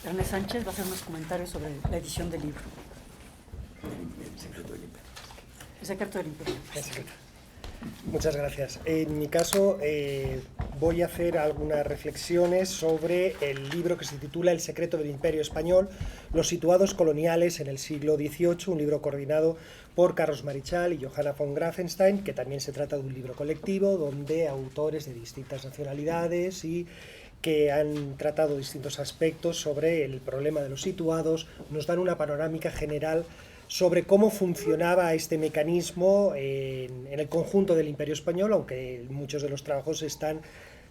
Ernest Sánchez va a hacer unos comentarios sobre la edición del libro. El secreto del imperio. El secreto del imperio. El secreto. Muchas gracias. En mi caso voy a hacer algunas reflexiones sobre el libro que se titula El secreto del Imperio Español, los situados coloniales en el siglo XVIII, un libro coordinado por Carlos Marichal y Johanna von Grafenstein, que también se trata de un libro colectivo donde autores de distintas nacionalidades y que han tratado distintos aspectos sobre el problema de los situados, nos dan una panorámica general sobre cómo funcionaba este mecanismo en el conjunto del Imperio Español, aunque muchos de los trabajos están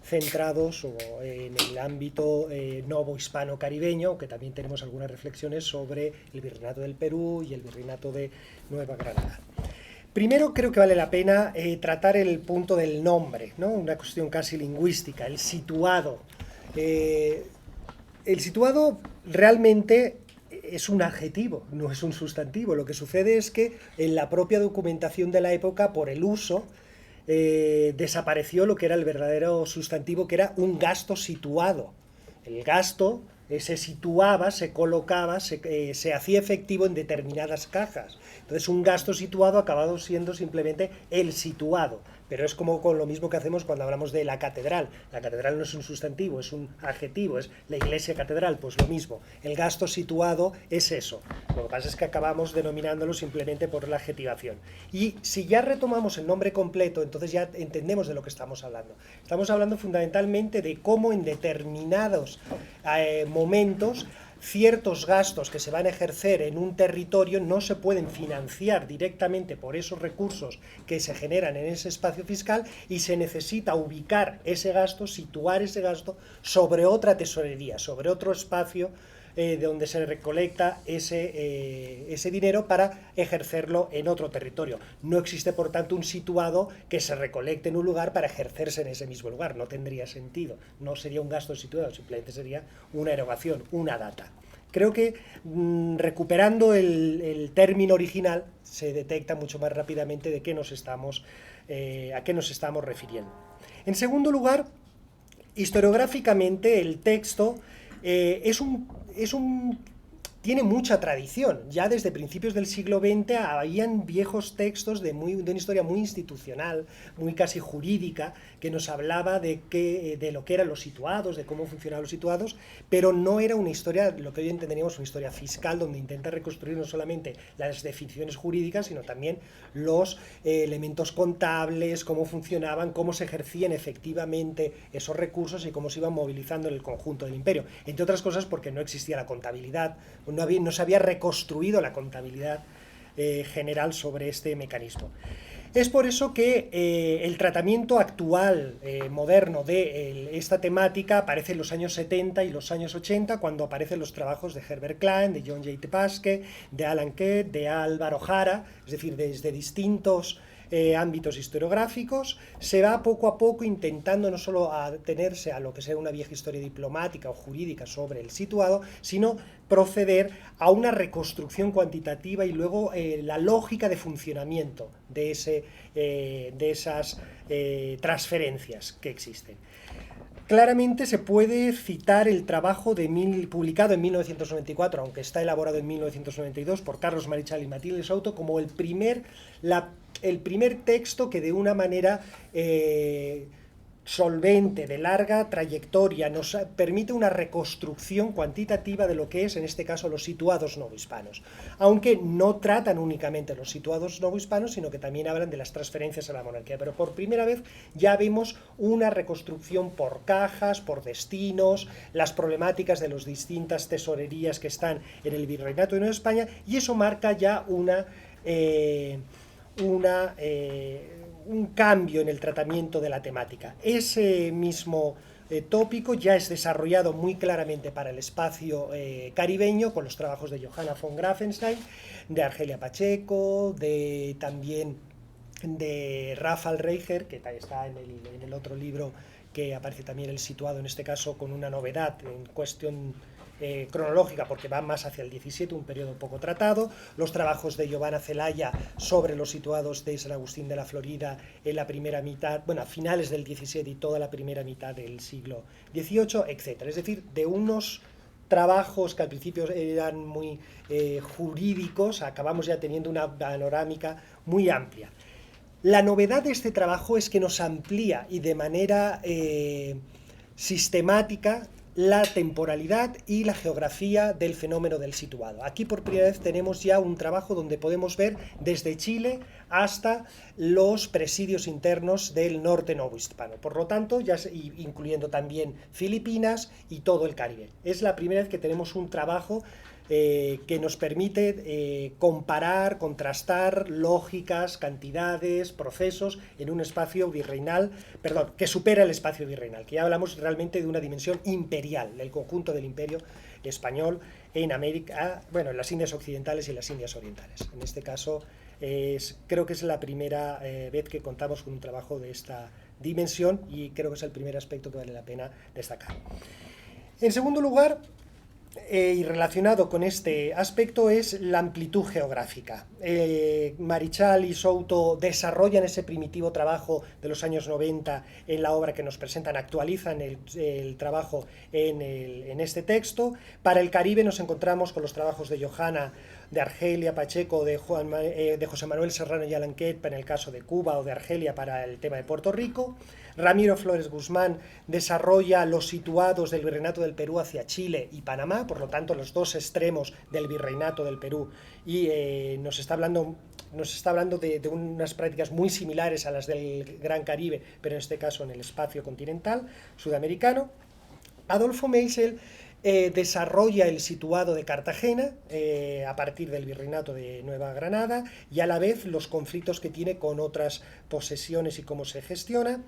centrados en el ámbito novo-hispano-caribeño, aunque también tenemos algunas reflexiones sobre el Virreinato del Perú y el Virreinato de Nueva Granada. Primero creo que vale la pena tratar el punto del nombre, ¿no? Una cuestión casi lingüística, el situado. El situado realmente es un adjetivo, no es un sustantivo. Lo que sucede es que en la propia documentación de la época, por el uso, desapareció lo que era el verdadero sustantivo, que era un gasto situado. El gasto se situaba, se colocaba, se hacía efectivo en determinadas cajas. Entonces un gasto situado ha acabado siendo simplemente el situado. Pero es como con lo mismo que hacemos cuando hablamos de la catedral. La catedral no es un sustantivo, es un adjetivo, es la iglesia catedral, pues lo mismo. El gasto situado es eso. Lo que pasa es que acabamos denominándolo simplemente por la adjetivación. Y si ya retomamos el nombre completo, entonces ya entendemos de lo que estamos hablando. Estamos hablando fundamentalmente de cómo en determinados momentos ciertos gastos que se van a ejercer en un territorio no se pueden financiar directamente por esos recursos que se generan en ese espacio fiscal y se necesita ubicar ese gasto, situar ese gasto sobre otra tesorería, sobre otro espacio de donde se recolecta ese dinero para ejercerlo en otro territorio. No existe, por tanto, un situado que se recolecte en un lugar para ejercerse en ese mismo lugar. No tendría sentido. No sería un gasto situado, simplemente sería una erogación, una data. Creo que recuperando el término original se detecta mucho más rápidamente de qué a qué nos estamos refiriendo. En segundo lugar, historiográficamente el texto tiene mucha tradición. Ya desde principios del siglo XX habían viejos textos de una historia muy institucional, muy casi jurídica, que nos hablaba de lo que eran los situados, de cómo funcionaban los situados, pero no era una historia, lo que hoy entenderíamos, una historia fiscal, donde intenta reconstruir no solamente las definiciones jurídicas, sino también los elementos contables, cómo funcionaban, cómo se ejercían efectivamente esos recursos y cómo se iban movilizando en el conjunto del imperio. Entre otras cosas porque no existía la contabilidad, no se había reconstruido la contabilidad general sobre este mecanismo. Es por eso que el tratamiento actual, moderno, de esta temática aparece en los años 70 y los años 80, cuando aparecen los trabajos de Herbert Klein, de John J. Pasque, de Alan Kett, de Álvaro Jara, es decir, desde distintos ámbitos historiográficos, se va poco a poco intentando no solo atenerse a lo que sea una vieja historia diplomática o jurídica sobre el situado, sino proceder a una reconstrucción cuantitativa y luego la lógica de funcionamiento de esas transferencias que existen. Claramente se puede citar el trabajo publicado en 1994, aunque está elaborado en 1992, por Carlos Marichal y Matilde Souto, como el primer texto que de una manera solvente, de larga trayectoria, nos permite una reconstrucción cuantitativa de lo que es, en este caso, los situados novohispanos. Aunque no tratan únicamente los situados novohispanos, sino que también hablan de las transferencias a la monarquía. Pero por primera vez ya vemos una reconstrucción por cajas, por destinos, las problemáticas de las distintas tesorerías que están en el Virreinato de Nueva España, y eso marca ya un cambio en el tratamiento de la temática. Ese mismo tópico ya es desarrollado muy claramente para el espacio caribeño con los trabajos de Johanna von Grafenstein, de Argelia Pacheco, también de Rafael Reicher, que está en el otro libro que aparece también el situado, en este caso con una novedad en cuestión cronológica, porque va más hacia el 17, un periodo poco tratado, los trabajos de Giovanna Zelaya sobre los situados de San Agustín de la Florida en la primera mitad, bueno, a finales del 17 y toda la primera mitad del siglo XVIII, etc. Es decir, de unos trabajos que al principio eran muy jurídicos, acabamos ya teniendo una panorámica muy amplia. La novedad de este trabajo es que nos amplía y de manera sistemática la temporalidad y la geografía del fenómeno del situado. Aquí por primera vez tenemos ya un trabajo donde podemos ver desde Chile hasta los presidios internos del norte novohispano. Por lo tanto, ya incluyendo también Filipinas y todo el Caribe. Es la primera vez que tenemos un trabajo que nos permite comparar, contrastar lógicas, cantidades, procesos en un espacio virreinal, perdón, que supera el espacio virreinal, que ya hablamos realmente de una dimensión imperial, del conjunto del imperio español en América, bueno, en las Indias Occidentales y las Indias Orientales. En este caso, creo que es la primera vez que contamos con un trabajo de esta dimensión y creo que es el primer aspecto que vale la pena destacar. En segundo lugar, y relacionado con este aspecto, es la amplitud geográfica. Marichal y Souto desarrollan ese primitivo trabajo de los años 90 en la obra que nos presentan, actualizan el trabajo en este texto. Para el Caribe nos encontramos con los trabajos de Johanna, de Argelia, Pacheco, de José Manuel Serrano y Alan Kett en el caso de Cuba, o de Argelia para el tema de Puerto Rico. Ramiro Flores Guzmán desarrolla los situados del Virreinato del Perú hacia Chile y Panamá, por lo tanto los dos extremos del Virreinato del Perú, y nos está hablando de unas prácticas muy similares a las del Gran Caribe, pero en este caso en el espacio continental sudamericano. Adolfo Meisel desarrolla el situado de Cartagena a partir del Virreinato de Nueva Granada y a la vez los conflictos que tiene con otras posesiones y cómo se gestiona.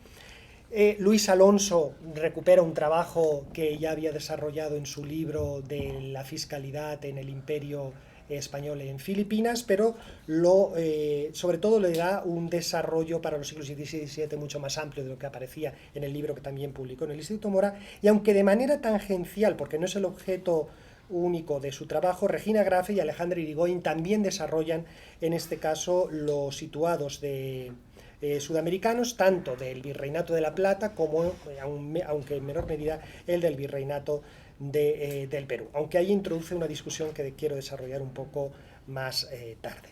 Luis Alonso recupera un trabajo que ya había desarrollado en su libro de la fiscalidad en el Imperio Español en Filipinas, pero sobre todo le da un desarrollo para los siglos XVI y XVII mucho más amplio de lo que aparecía en el libro que también publicó en el Instituto Mora, y aunque de manera tangencial, porque no es el objeto único de su trabajo, Regina Grafe y Alejandra Irigoyen también desarrollan en este caso los situados sudamericanos, tanto del Virreinato de la Plata como, aunque en menor medida, el del Virreinato del Perú, aunque ahí introduce una discusión que quiero desarrollar un poco más tarde.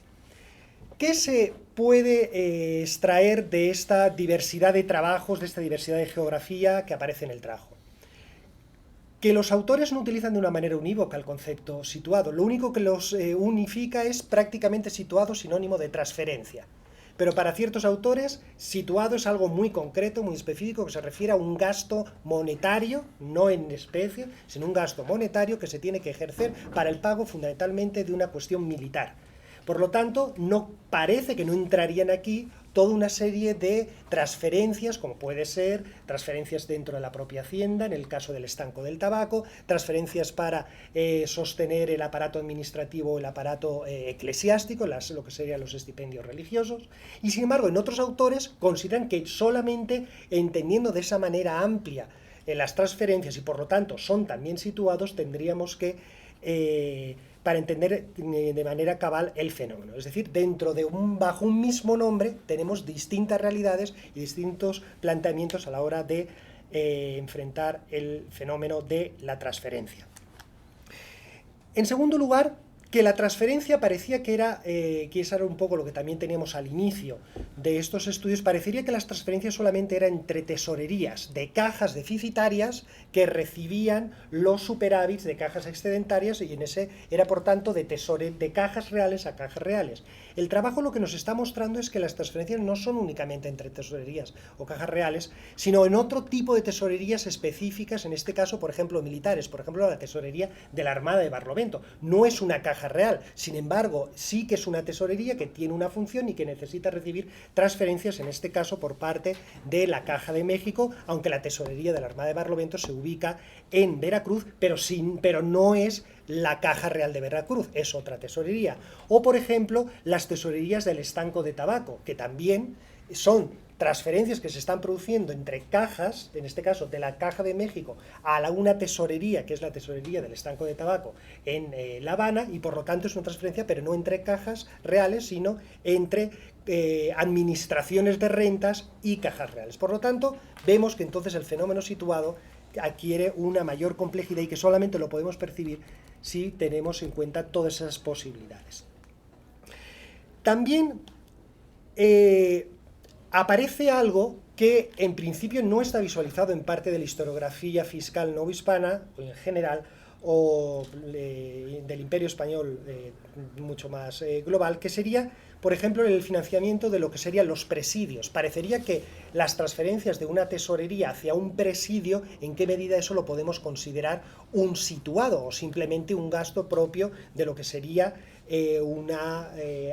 ¿Qué se puede extraer de esta diversidad de trabajos, de esta diversidad de geografía que aparece en el trabajo? Que los autores no utilizan de una manera unívoca el concepto situado, lo único que los unifica es prácticamente situado sinónimo de transferencia. Pero para ciertos autores, situado es algo muy concreto, muy específico, que se refiere a un gasto monetario, no en especie, sino un gasto monetario que se tiene que ejercer para el pago fundamentalmente de una cuestión militar. Por lo tanto, parece que no entrarían aquí toda una serie de transferencias, como puede ser transferencias dentro de la propia hacienda, en el caso del estanco del tabaco, transferencias para sostener el aparato administrativo, el aparato eclesiástico, lo que serían los estipendios religiosos, y sin embargo en otros autores consideran que solamente entendiendo de esa manera amplia las transferencias y por lo tanto son también situados, tendríamos que para entender de manera cabal el fenómeno. Es decir, bajo un mismo nombre tenemos distintas realidades y distintos planteamientos a la hora de enfrentar el fenómeno de la transferencia. En segundo lugar, que la transferencia parecía que eso era un poco lo que también teníamos al inicio de estos estudios, parecería que las transferencias solamente eran entre tesorerías de cajas deficitarias que recibían los superávits de cajas excedentarias y en ese era por tanto de cajas reales a cajas reales. El trabajo lo que nos está mostrando es que las transferencias no son únicamente entre tesorerías o cajas reales, sino en otro tipo de tesorerías específicas, en este caso, por ejemplo, militares, por ejemplo, la tesorería de la Armada de Barlovento. No es una caja real, sin embargo, sí que es una tesorería que tiene una función y que necesita recibir transferencias, en este caso por parte de la Caja de México, aunque la tesorería de la Armada de Barlovento se ubica en Veracruz, pero no es la Caja Real de Veracruz, es otra tesorería. O, por ejemplo, las tesorerías del estanco de tabaco, que también son transferencias que se están produciendo entre cajas, en este caso de la Caja de México a una tesorería, que es la tesorería del estanco de tabaco en La Habana, y por lo tanto es una transferencia, pero no entre cajas reales, sino entre administraciones de rentas y cajas reales. Por lo tanto, vemos que entonces el fenómeno situado adquiere una mayor complejidad y que solamente lo podemos percibir si tenemos en cuenta todas esas posibilidades. También aparece algo que en principio no está visualizado en parte de la historiografía fiscal novohispana en general, o del Imperio Español mucho más global, que sería, por ejemplo, el financiamiento de lo que serían los presidios. Parecería que las transferencias de una tesorería hacia un presidio, en qué medida eso lo podemos considerar un situado o simplemente un gasto propio de lo que sería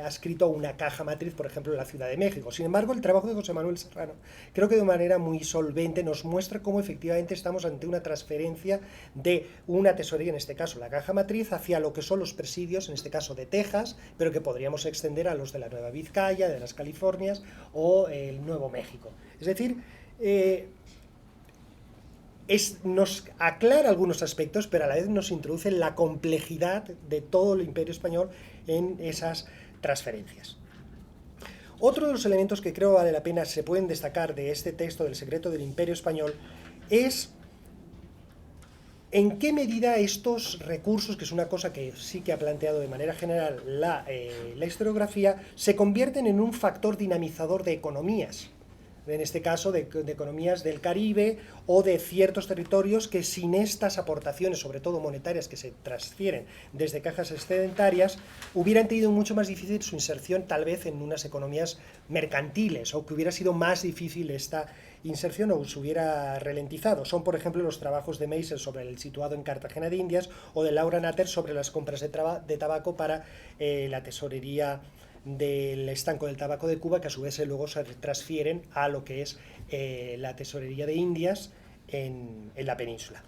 adscrito a una caja matriz, por ejemplo, en la Ciudad de México. Sin embargo, el trabajo de José Manuel Serrano, creo que de manera muy solvente, nos muestra cómo efectivamente estamos ante una transferencia de una tesorería, en este caso la caja matriz, hacia lo que son los presidios, en este caso de Texas, pero que podríamos extender a los de la Nueva Vizcaya, de las Californias o el Nuevo México. Es decir, nos aclara algunos aspectos, pero a la vez nos introduce la complejidad de todo el Imperio Español en esas transferencias. Otro de los elementos que creo vale la pena, se pueden destacar de este texto del secreto del Imperio Español, es en qué medida estos recursos, que es una cosa que sí que ha planteado de manera general la historiografía, se convierten en un factor dinamizador de economías. En este caso de economías del Caribe o de ciertos territorios que sin estas aportaciones, sobre todo monetarias, que se transfieren desde cajas excedentarias, hubieran tenido mucho más difícil su inserción tal vez en unas economías mercantiles, o que hubiera sido más difícil esta inserción o se hubiera ralentizado. Son, por ejemplo, los trabajos de Meisel sobre el situado en Cartagena de Indias o de Laura Natter sobre las compras de tabaco para la tesorería del estanco del tabaco de Cuba, que a su vez luego se transfieren a lo que es la tesorería de Indias en la península.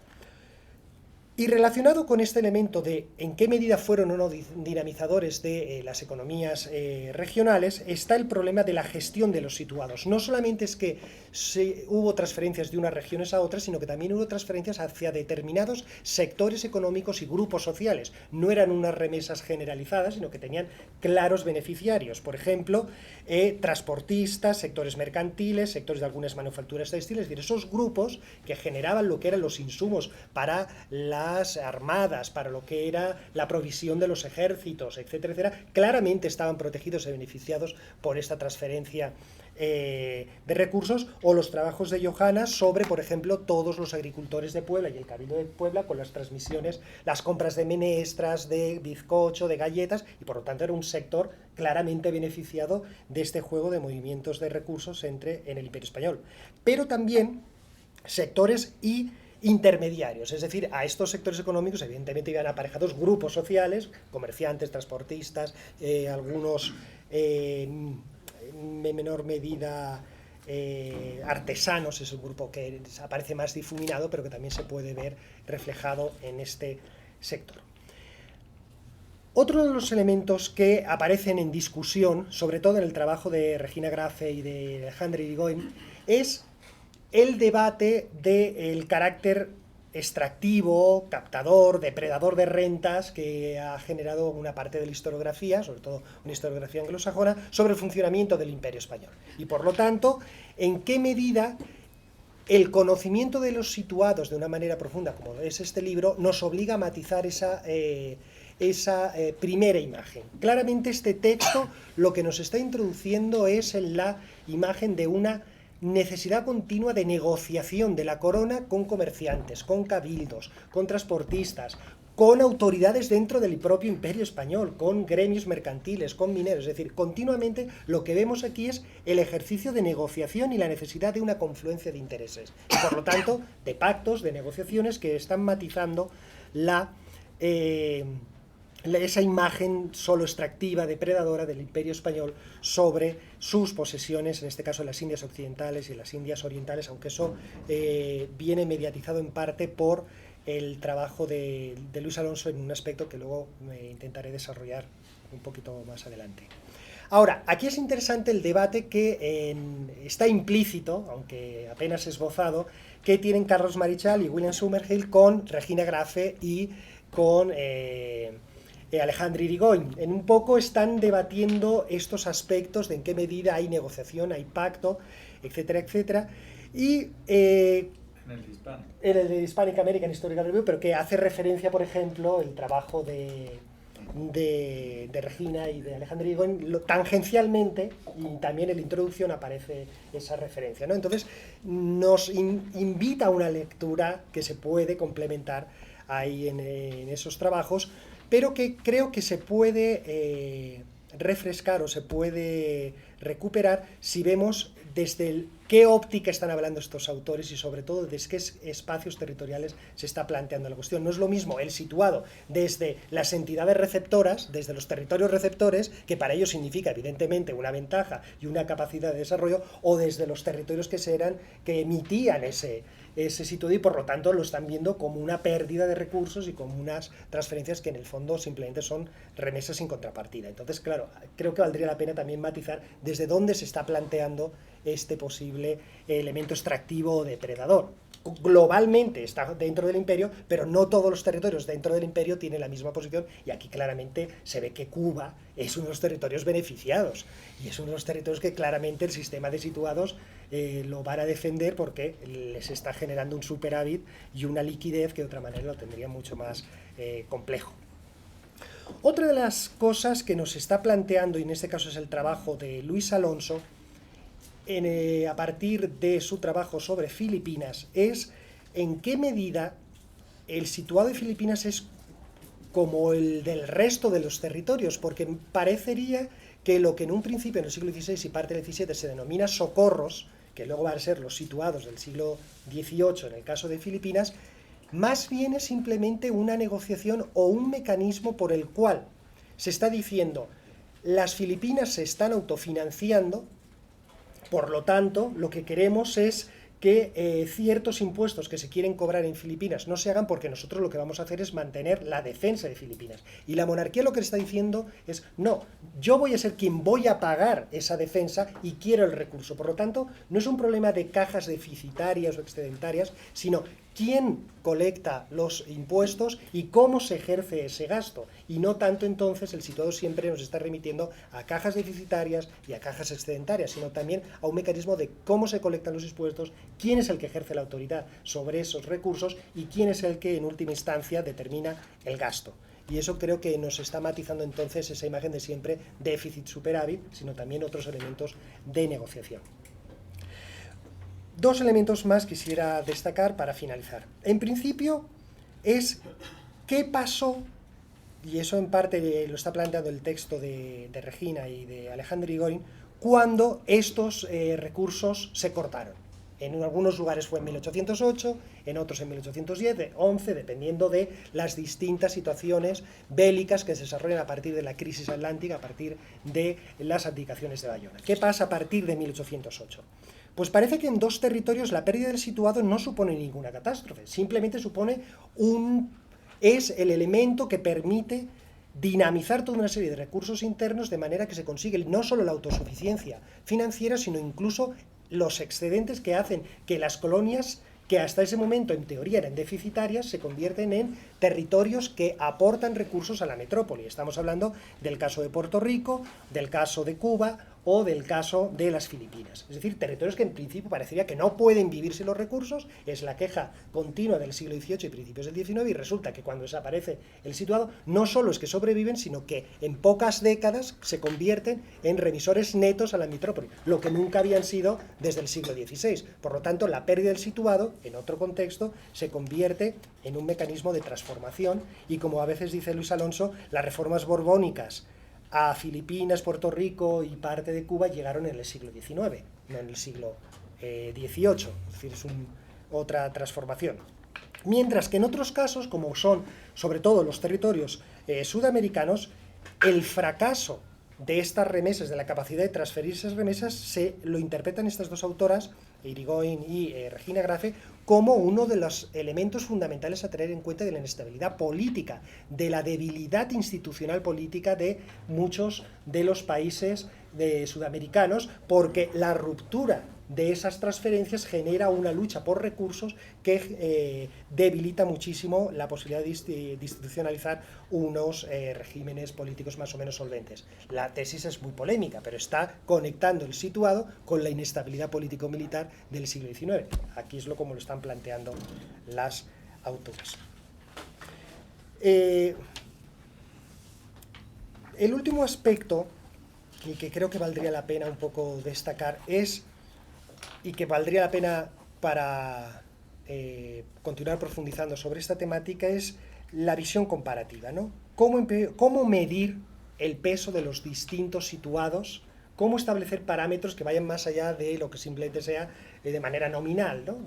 Y relacionado con este elemento de en qué medida fueron o no dinamizadores de las economías regionales, está el problema de la gestión de los situados. No solamente es que hubo transferencias de unas regiones a otras, sino que también hubo transferencias hacia determinados sectores económicos y grupos sociales. No eran unas remesas generalizadas, sino que tenían claros beneficiarios. Por ejemplo, transportistas, sectores mercantiles, sectores de algunas manufacturas textiles, es decir, esos grupos que generaban lo que eran los insumos para las armadas, para lo que era la provisión de los ejércitos, etcétera, etcétera, claramente estaban protegidos y beneficiados por esta transferencia de recursos, o los trabajos de Johanna sobre, por ejemplo, todos los agricultores de Puebla y el Cabildo de Puebla con las transmisiones, las compras de menestras, de bizcocho, de galletas, y por lo tanto era un sector claramente beneficiado de este juego de movimientos de recursos en el Imperio Español. Pero también sectores y intermediarios, es decir, a estos sectores económicos evidentemente iban aparejados grupos sociales, comerciantes, transportistas, algunos en menor medida artesanos, es un grupo que aparece más difuminado, pero que también se puede ver reflejado en este sector. Otro de los elementos que aparecen en discusión, sobre todo en el trabajo de Regina Grafe y de Alejandro Irigoyen, es el debate del carácter extractivo, captador, depredador de rentas que ha generado una parte de la historiografía, sobre todo una historiografía anglosajona, sobre el funcionamiento del Imperio Español. Y por lo tanto, en qué medida el conocimiento de los situados de una manera profunda, como es este libro, nos obliga a matizar esa primera imagen. Claramente este texto lo que nos está introduciendo es en la imagen de una necesidad continua de negociación de la corona con comerciantes, con cabildos, con transportistas, con autoridades dentro del propio Imperio Español, con gremios mercantiles, con mineros. Es decir, continuamente lo que vemos aquí es el ejercicio de negociación y la necesidad de una confluencia de intereses. Y por lo tanto, de pactos, de negociaciones que están matizando esa imagen solo extractiva, depredadora del Imperio Español sobre sus posesiones, en este caso en las Indias Occidentales y en las Indias Orientales, aunque eso viene mediatizado en parte por el trabajo de Luis Alonso en un aspecto que luego intentaré desarrollar un poquito más adelante. Ahora, aquí es interesante el debate que está implícito, aunque apenas esbozado, que tienen Carlos Marichal y William Summerhill con Regina Grafe y con Alejandro Irigoyen. En un poco están debatiendo estos aspectos de en qué medida hay negociación, hay pacto, etcétera, etcétera. Y En el hispano. En el de Hispanic American Historical Review, pero que hace referencia, por ejemplo, el trabajo de Regina y de Alejandro Irigoyen, tangencialmente, y también en la introducción aparece esa referencia, ¿no? Entonces nos invita a una lectura que se puede complementar ahí en esos trabajos, pero que creo que se puede refrescar o se puede recuperar si vemos desde qué óptica están hablando estos autores y sobre todo desde qué espacios territoriales se está planteando la cuestión. No es lo mismo el situado desde las entidades receptoras, desde los territorios receptores, que para ellos significa evidentemente una ventaja y una capacidad de desarrollo, o desde los territorios que emitían ese situado y por lo tanto lo están viendo como una pérdida de recursos y como unas transferencias que en el fondo simplemente son remesas sin contrapartida. Entonces, claro, creo que valdría la pena también matizar desde dónde se está planteando este posible elemento extractivo o depredador. Globalmente está dentro del imperio, pero no todos los territorios dentro del imperio tienen la misma posición, y aquí claramente se ve que Cuba es uno de los territorios beneficiados y es uno de los territorios que claramente el sistema de situados lo van a defender porque les está generando un superávit y una liquidez que de otra manera lo tendría mucho más complejo. Otra de las cosas que nos está planteando, y en este caso es el trabajo de Luis Alonso, a partir de su trabajo sobre Filipinas, es en qué medida el situado de Filipinas es como el del resto de los territorios, porque parecería que lo que en un principio en el siglo XVI y parte del XVII se denomina socorros, que luego van a ser los situados del siglo XVIII en el caso de Filipinas, más bien es simplemente una negociación o un mecanismo por el cual se está diciendo las Filipinas se están autofinanciando. Por lo tanto, lo que queremos es que ciertos impuestos que se quieren cobrar en Filipinas no se hagan, porque nosotros lo que vamos a hacer es mantener la defensa de Filipinas. Y la monarquía lo que le está diciendo es, no, yo voy a ser quien voy a pagar esa defensa y quiero el recurso. Por lo tanto, no es un problema de cajas deficitarias o excedentarias, sino quién colecta los impuestos y cómo se ejerce ese gasto. Y no tanto entonces el situado siempre nos está remitiendo a cajas deficitarias y a cajas excedentarias, sino también a un mecanismo de cómo se colectan los impuestos, quién es el que ejerce la autoridad sobre esos recursos y quién es el que en última instancia determina el gasto. Y eso creo que nos está matizando entonces esa imagen de siempre déficit-superávit, sino también otros elementos de negociación. Dos elementos más quisiera destacar para finalizar. En principio es qué pasó, y eso en parte lo está planteando el texto de Regina y de Alejandro Irigoyen, cuando estos recursos se cortaron. En algunos lugares fue en 1808, en otros en 1810, 11, dependiendo de las distintas situaciones bélicas que se desarrollan a partir de la crisis atlántica, a partir de las abdicaciones de Bayona. ¿Qué pasa a partir de 1808? Pues parece que en dos territorios la pérdida del situado no supone ninguna catástrofe, simplemente es el elemento que permite dinamizar toda una serie de recursos internos de manera que se consigue no solo la autosuficiencia financiera, sino incluso los excedentes que hacen que las colonias, que hasta ese momento en teoría eran deficitarias, se convierten en territorios que aportan recursos a la metrópoli. Estamos hablando del caso de Puerto Rico, del caso de Cuba o del caso de las Filipinas. Es decir, territorios que en principio parecería que no pueden vivir sin los recursos, es la queja continua del siglo XVIII y principios del XIX, y resulta que cuando desaparece el situado, no solo es que sobreviven, sino que en pocas décadas se convierten en remisores netos a la metrópoli, lo que nunca habían sido desde el siglo XVI. Por lo tanto, la pérdida del situado, en otro contexto, se convierte en un mecanismo de transformación, y como a veces dice Luis Alonso, las reformas borbónicas a Filipinas, Puerto Rico y parte de Cuba llegaron en el siglo XIX, no en el siglo XVIII, es decir, es otra transformación. Mientras que en otros casos, como son sobre todo los territorios sudamericanos, el fracaso de estas remesas, de la capacidad de transferir esas remesas, se lo interpretan estas dos autoras, Irigoyen y Regina Grafe, como uno de los elementos fundamentales a tener en cuenta de la inestabilidad política, de la debilidad institucional política de muchos de los países sudamericanos, porque la ruptura de esas transferencias genera una lucha por recursos que debilita muchísimo la posibilidad de institucionalizar unos regímenes políticos más o menos solventes. La tesis es muy polémica, pero está conectando el situado con la inestabilidad político-militar del siglo XIX. Aquí es como lo están planteando las autoras. El último aspecto, y que creo que valdría la pena un poco destacar, y que valdría la pena para continuar profundizando sobre esta temática, es la visión comparativa, ¿no? ¿Cómo medir el peso de los distintos situados? ¿Cómo establecer parámetros que vayan más allá de lo que simplemente sea de manera nominal, ¿no?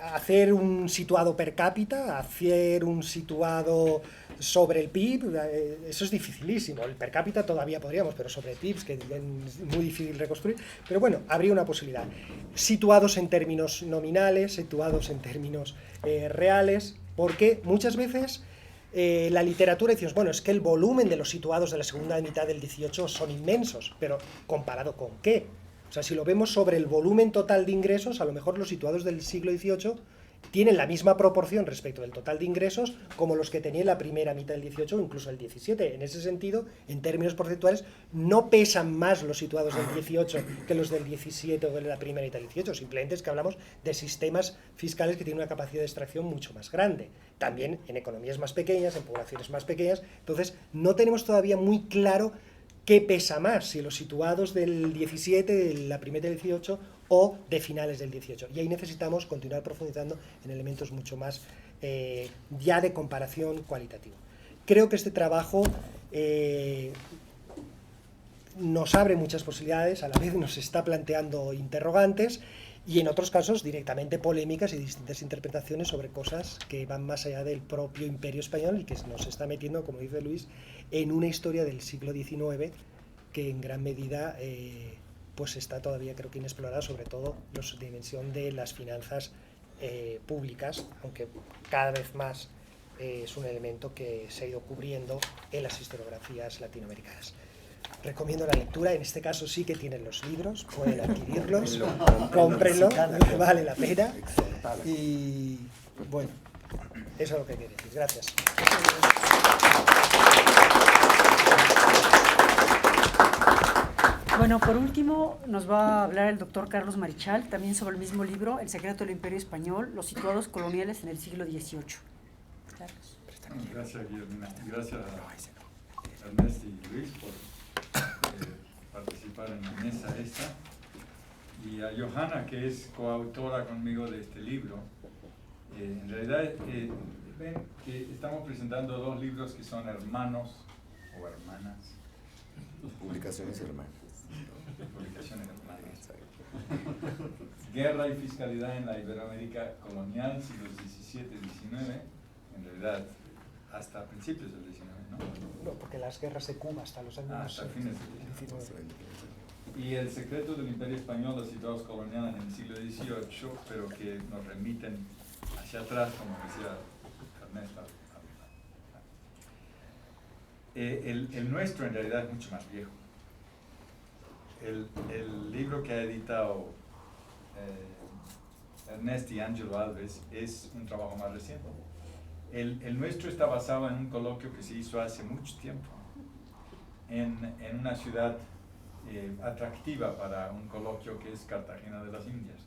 Hacer un situado per cápita, hacer un situado sobre el PIB, eso es dificilísimo. El per cápita todavía podríamos, pero sobre el PIB es que es muy difícil reconstruir. Pero bueno, habría una posibilidad. Situados en términos nominales, situados en términos reales, porque muchas veces la literatura dice, bueno, es que el volumen de los situados de la segunda mitad del 18 son inmensos, pero ¿comparado con qué? O sea, si lo vemos sobre el volumen total de ingresos, a lo mejor los situados del siglo XVIII tienen la misma proporción respecto del total de ingresos como los que tenía la primera mitad del XVIII o incluso el XVII. En ese sentido, en términos porcentuales, no pesan más los situados del XVIII que los del XVII o de la primera mitad del XVIII. Simplemente es que hablamos de sistemas fiscales que tienen una capacidad de extracción mucho más grande. También en economías más pequeñas, en poblaciones más pequeñas. Entonces, no tenemos todavía muy claro qué pesa más, si los situados del 17, de la primera del 18 o de finales del 18. Y ahí necesitamos continuar profundizando en elementos mucho más ya de comparación cualitativa. Creo que este trabajo nos abre muchas posibilidades, a la vez nos está planteando interrogantes y en otros casos directamente polémicas y distintas interpretaciones sobre cosas que van más allá del propio Imperio Español y que nos está metiendo, como dice Luis, en una historia del siglo XIX que en gran medida pues está todavía, creo que inexplorada, sobre todo la dimensión de las finanzas públicas, aunque cada vez más es un elemento que se ha ido cubriendo en las historiografías latinoamericanas. Recomiendo la lectura, en este caso sí que tienen los libros, pueden adquirirlos, cómprenlo, vale la pena. Y bueno, eso es lo que quería decir. Gracias. Bueno, por último nos va a hablar el doctor Carlos Marichal, también sobre el mismo libro, El secreto del Imperio Español, los situados coloniales en el siglo XVIII. Carlos. Gracias, Guillermina. Gracias a Ernesto y Luis por participar en la mesa esta, y a Johanna, que es coautora conmigo de este libro. En realidad, ven que estamos presentando dos libros que son hermanos o hermanas. Publicaciones hermanas. Publicaciones hermanas. Guerra y fiscalidad en la Iberoamérica colonial, siglos XVII-XIX, en realidad hasta principios del XIX, ¿no? No, porque las guerras de Cuba hasta los años Hasta fines del 19. Y el secreto del Imperio Español, los situados coloniales en el siglo XVIII, pero que nos remiten hacia atrás, como decía Ernesto. El nuestro en realidad es mucho más viejo. El libro que ha editado Ernesto y Ángelo Alves es un trabajo más reciente. El nuestro está basado en un coloquio que se hizo hace mucho tiempo en una ciudad atractiva para un coloquio que es Cartagena de las Indias.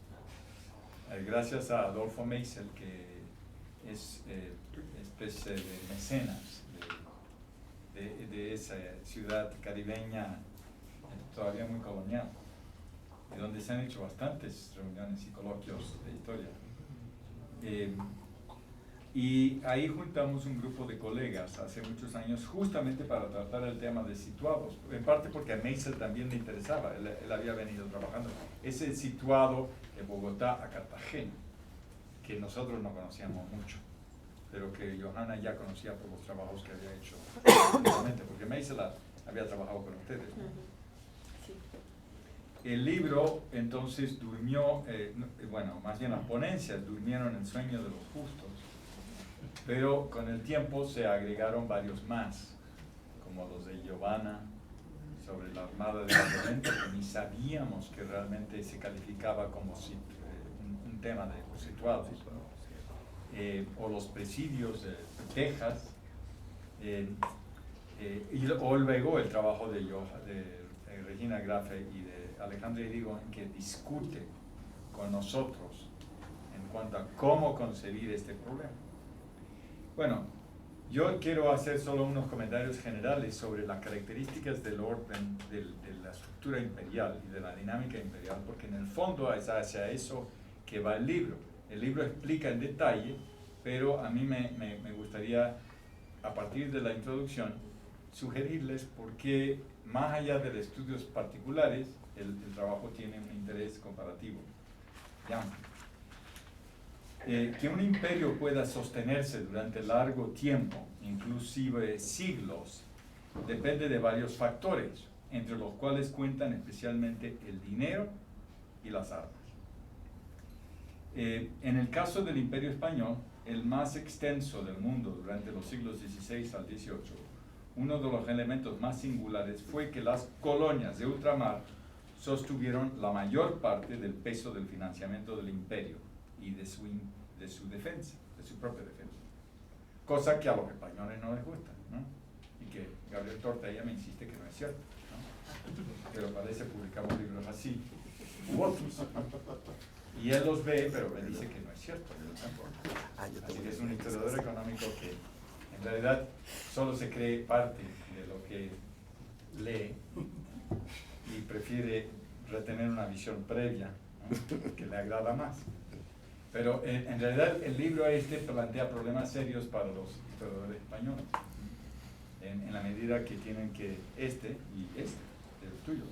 Gracias a Adolfo Meisel, que es especie de mecenas de esa ciudad caribeña todavía muy colonial, y donde se han hecho bastantes reuniones y coloquios de historia. Y ahí juntamos un grupo de colegas hace muchos años justamente para tratar el tema de situados, en parte porque a Meisel también le interesaba, él había venido trabajando ese situado de Bogotá a Cartagena, que nosotros no conocíamos mucho, pero que Johanna ya conocía por los trabajos que había hecho anteriormente, porque Meisel había trabajado con ustedes, ¿no? El libro entonces durmió, bueno, más bien las ponencias durmieron el sueño de los justos, pero con el tiempo se agregaron varios más, como los de Giovanna, sobre la Armada de Napoleón, que ni sabíamos que realmente se calificaba como un tema de situados, o los presidios de Texas, o luego el trabajo de Regina Grafe y de Alejandro Irigoyen, que discute con nosotros en cuanto a cómo concebir este problema. Bueno, yo quiero hacer solo unos comentarios generales sobre las características del orden, de la estructura imperial y de la dinámica imperial, porque en el fondo es hacia eso que va el libro. El libro explica en detalle, pero a mí me gustaría, a partir de la introducción, sugerirles por qué, más allá de los estudios particulares, el trabajo tiene un interés comparativo. Ya. Que un imperio pueda sostenerse durante largo tiempo, inclusive siglos, depende de varios factores, entre los cuales cuentan especialmente el dinero y las armas. En el caso del Imperio Español, el más extenso del mundo durante los siglos XVI al XVIII, uno de los elementos más singulares fue que las colonias de ultramar sostuvieron la mayor parte del peso del financiamiento del imperio y de su defensa, de su propia defensa. Cosa que a los españoles no les gusta, ¿no? Y que Gabriel Tortella me insiste que no es cierto, ¿no? Pero parece publicamos libros así, u otros. Y él los ve, pero me dice que no es cierto. Así que es un historiador económico que en realidad solo se cree parte de lo que lee y prefiere retener una visión previa, ¿no? Que le agrada más. Pero en realidad el libro este plantea problemas serios para los historiadores españoles, en la medida que tienen que de los tuyos,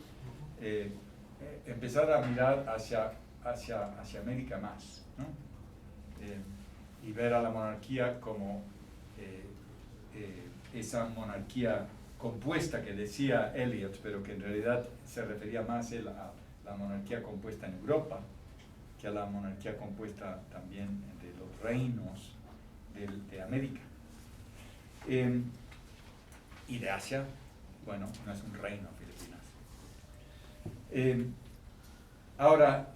empezar a mirar hacia América más, ¿no? Y ver a la monarquía como esa monarquía compuesta que decía Eliot, pero que en realidad se refería más él a la monarquía compuesta en Europa, que a la monarquía compuesta también de los reinos de América. Y de Asia, bueno, no es un reino, Filipinas. Ahora,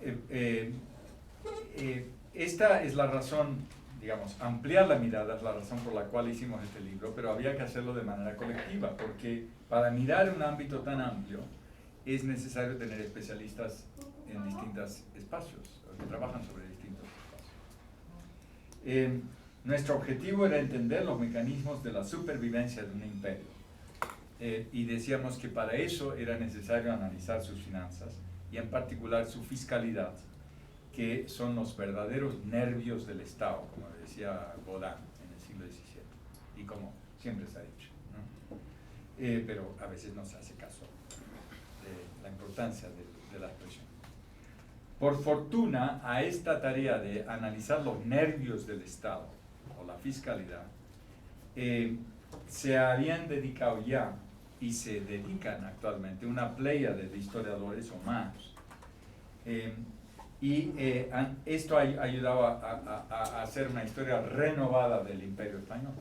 esta es la razón, digamos, ampliar la mirada es la razón por la cual hicimos este libro, pero había que hacerlo de manera colectiva, porque para mirar un ámbito tan amplio es necesario tener especialistas en distintos espacios, que trabajan sobre distintos espacios. Nuestro objetivo era entender los mecanismos de la supervivencia de un imperio, y decíamos que para eso era necesario analizar sus finanzas, y en particular su fiscalidad, que son los verdaderos nervios del Estado, como decía Baudin en el siglo XVII, y como siempre se ha dicho, ¿no? Pero a veces no se hace caso de la importancia de la expresión. Por fortuna, a esta tarea de analizar los nervios del Estado, o la fiscalidad, se habían dedicado ya, y se dedican actualmente, una playa de historiadores o más. Esto ha ayudado a hacer una historia renovada del Imperio Español.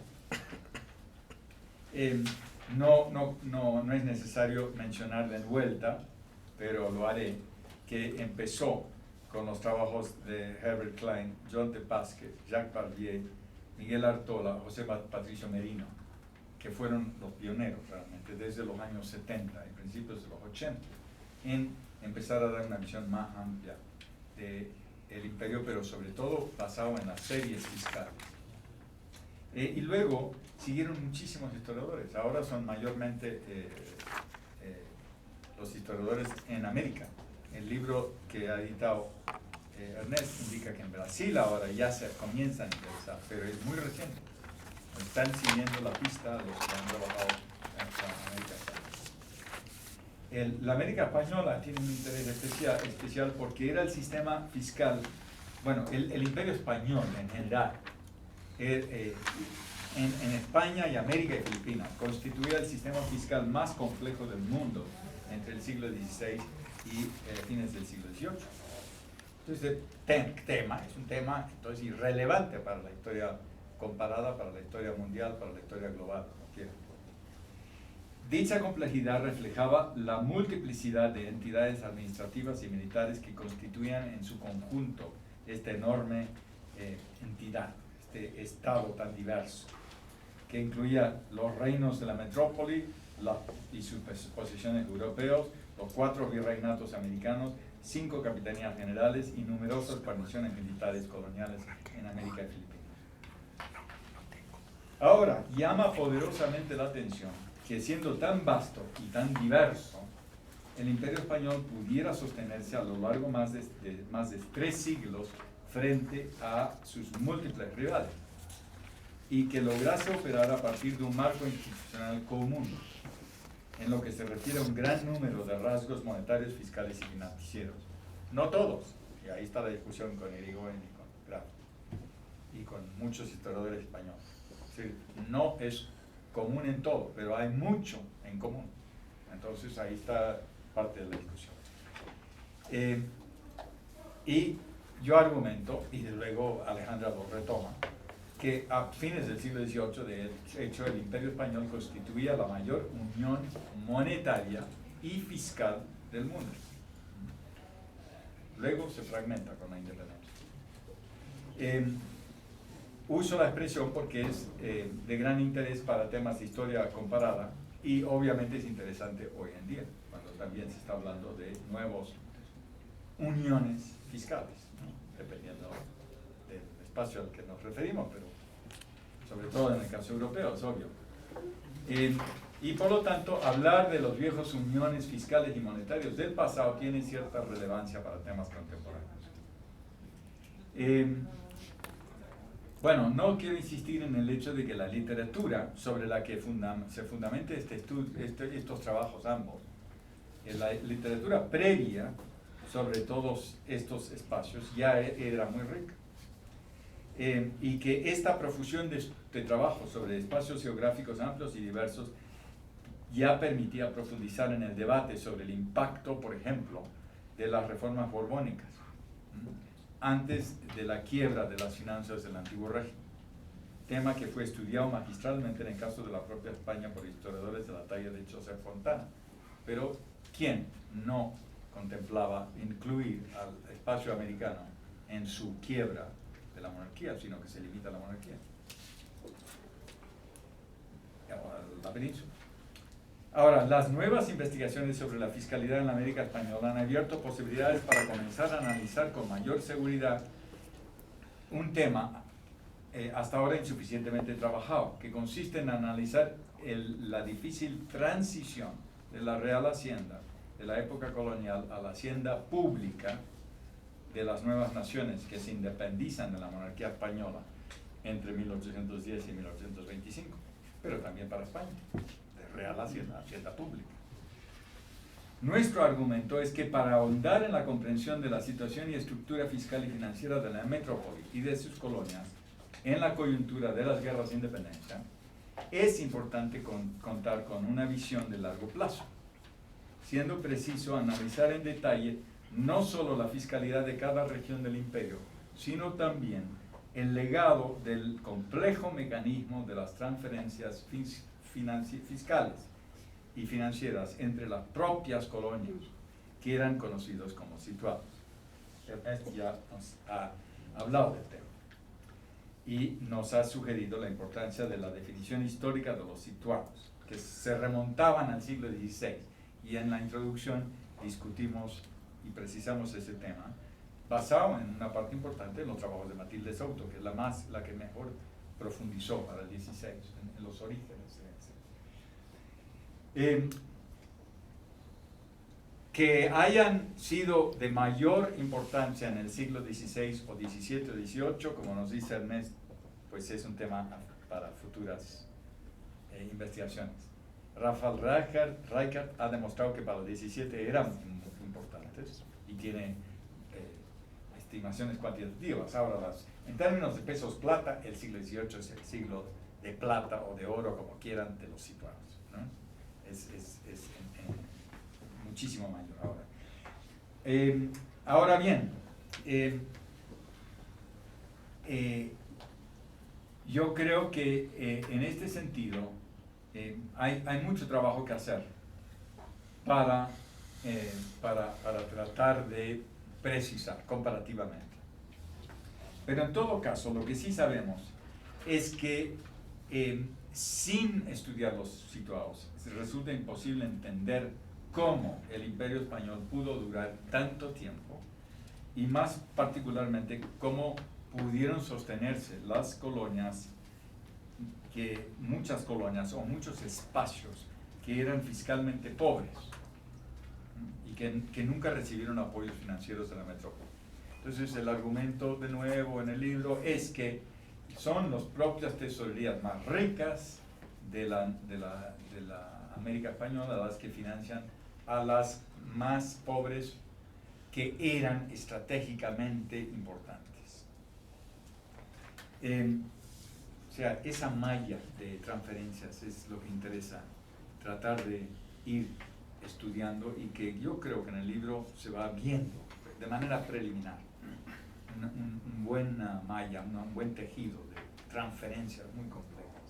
No es necesario mencionar de vuelta, pero lo haré, que empezó con los trabajos de Herbert Klein, John de Pasque, Jacques Barbier, Miguel Artola, José Patricio Merino, que fueron los pioneros realmente desde los años 70 y principios de los 80 en empezar a dar una visión más amplia del imperio, pero sobre todo basado en las series fiscales. Y luego siguieron muchísimos historiadores, ahora son mayormente los historiadores en América. El libro que ha editado Ernest indica que en Brasil ahora ya se comienzan a interesar, pero es muy reciente. Están siguiendo la pista los que han trabajado en América Española. La América Española tiene un interés especial porque era el sistema fiscal, bueno, el Imperio Español en general, en España y América y Filipinas, constituía el sistema fiscal más complejo del mundo entre el siglo XVI y fines del siglo XVIII. Entonces, es un tema entonces irrelevante para la historia comparada, para la historia mundial, para la historia global, como quieran. Dicha complejidad reflejaba la multiplicidad de entidades administrativas y militares que constituían en su conjunto esta enorme entidad, este estado tan diverso, que incluía los reinos de la metrópoli y sus posesiones europeos, los 4 virreinatos americanos, 5 capitanías generales y numerosas guarniciones militares coloniales en América y Filipinas. Ahora, llama poderosamente la atención que siendo tan vasto y tan diverso, el Imperio Español pudiera sostenerse a lo largo más de 3 siglos frente a sus múltiples rivales, y que lograse operar a partir de un marco institucional común, en lo que se refiere a un gran número de rasgos monetarios, fiscales y financieros. No todos, y ahí está la discusión con Irigoyen y con Graf, y con muchos historiadores españoles. Es decir, no es común en todo, pero hay mucho en común. Entonces ahí está parte de la discusión. Y yo argumento, y luego Alejandra lo retoma, que a fines del siglo XVIII, de hecho, el Imperio Español constituía la mayor unión monetaria y fiscal del mundo. Luego se fragmenta con la independencia. Uso la expresión porque es de gran interés para temas de historia comparada y obviamente es interesante hoy en día, cuando también se está hablando de nuevas uniones fiscales, ¿no? Dependiendo del espacio al que nos referimos, pero sobre todo en el caso europeo, es obvio. Y por lo tanto, hablar de los viejos uniones fiscales y monetarios del pasado tiene cierta relevancia para temas contemporáneos. Bueno, no quiero insistir en el hecho de que la literatura sobre la que se fundamenta estos trabajos ambos, la literatura previa sobre todos estos espacios ya era muy rica. Y que esta profusión de trabajo sobre espacios geográficos amplios y diversos ya permitía profundizar en el debate sobre el impacto, por ejemplo, de las reformas borbónicas, antes de la quiebra de las finanzas del antiguo régimen, tema que fue estudiado magistralmente en el caso de la propia España por historiadores de la talla de Joseph Fontana. Pero, ¿quién no contemplaba incluir al espacio americano en su quiebra de la monarquía, sino que se limita a la monarquía, a la península? Ahora, las nuevas investigaciones sobre la fiscalidad en la América Española han abierto posibilidades para comenzar a analizar con mayor seguridad un tema hasta ahora insuficientemente trabajado, que consiste en analizar la difícil transición de la Real Hacienda de la época colonial a la hacienda pública de las nuevas naciones que se independizan de la monarquía española entre 1810 y 1825, pero también para España. Real hacienda pública. Nuestro argumento es que para ahondar en la comprensión de la situación y estructura fiscal y financiera de la metrópoli y de sus colonias en la coyuntura de las guerras de independencia, es importante contar con una visión de largo plazo, siendo preciso analizar en detalle no solo la fiscalidad de cada región del imperio, sino también el legado del complejo mecanismo de las transferencias fiscales y financieras entre las propias colonias, que eran conocidos como situados. Ernest ya nos ha hablado del tema y nos ha sugerido la importancia de la definición histórica de los situados, que se remontaban al siglo XVI, y en la introducción discutimos y precisamos ese tema, basado en una parte importante en los trabajos de Matilde Souto, que es la que mejor profundizó para el XVI, en los orígenes. Que hayan sido de mayor importancia en el siglo XVI o XVII o XVIII, como nos dice Ernest, pues es un tema para futuras investigaciones. Rafael Reichert ha demostrado que para el XVII eran muy importantes y tiene estimaciones cuantitativas. Ahora, en términos de pesos plata, el siglo XVIII es el siglo de plata o de oro, como quieran, de los situados, ¿no? Es muchísimo mayor ahora. Ahora bien, yo creo que en este sentido hay mucho trabajo que hacer para tratar de precisar comparativamente. Pero en todo caso, lo que sí sabemos es que sin estudiar los situados, resulta imposible entender cómo el Imperio Español pudo durar tanto tiempo y más particularmente cómo pudieron sostenerse las colonias, muchas colonias o muchos espacios que eran fiscalmente pobres y que nunca recibieron apoyos financieros de la metrópoli. Entonces el argumento de nuevo en el libro es que son las propias tesorerías más ricas de la América Española las que financian a las más pobres que eran estratégicamente importantes. O sea, esa malla de transferencias es lo que interesa tratar de ir estudiando y que yo creo que en el libro se va viendo de manera preliminar un buena malla, un buen tejido de transferencias muy complejas,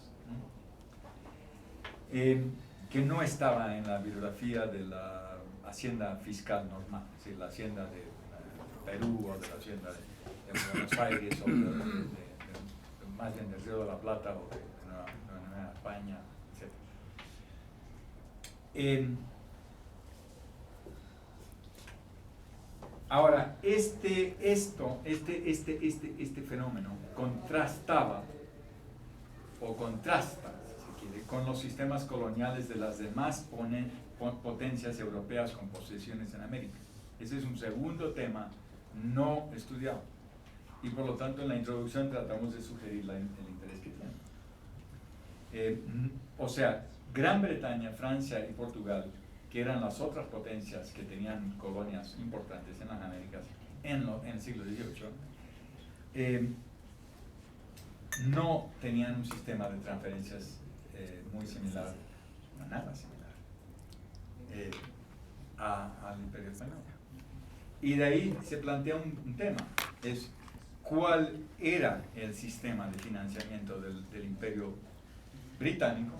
que no estaba en la bibliografía de la hacienda fiscal normal, es decir, la hacienda de Perú o de la hacienda de Buenos Aires o más bien del Río de la Plata o de Nueva España, etc. Ahora, este fenómeno contrastaba o contrasta, si se quiere, con los sistemas coloniales de las demás potencias europeas con posesiones en América. Ese es un segundo tema no estudiado y por lo tanto en la introducción tratamos de sugerir el interés que tiene. O sea, Gran Bretaña, Francia y Portugal, que eran las otras potencias que tenían colonias importantes en las Américas en el siglo XVIII, no tenían un sistema de transferencias muy similar, nada similar, al Imperio Español. Y de ahí se plantea un tema, es cuál era el sistema de financiamiento del Imperio Británico,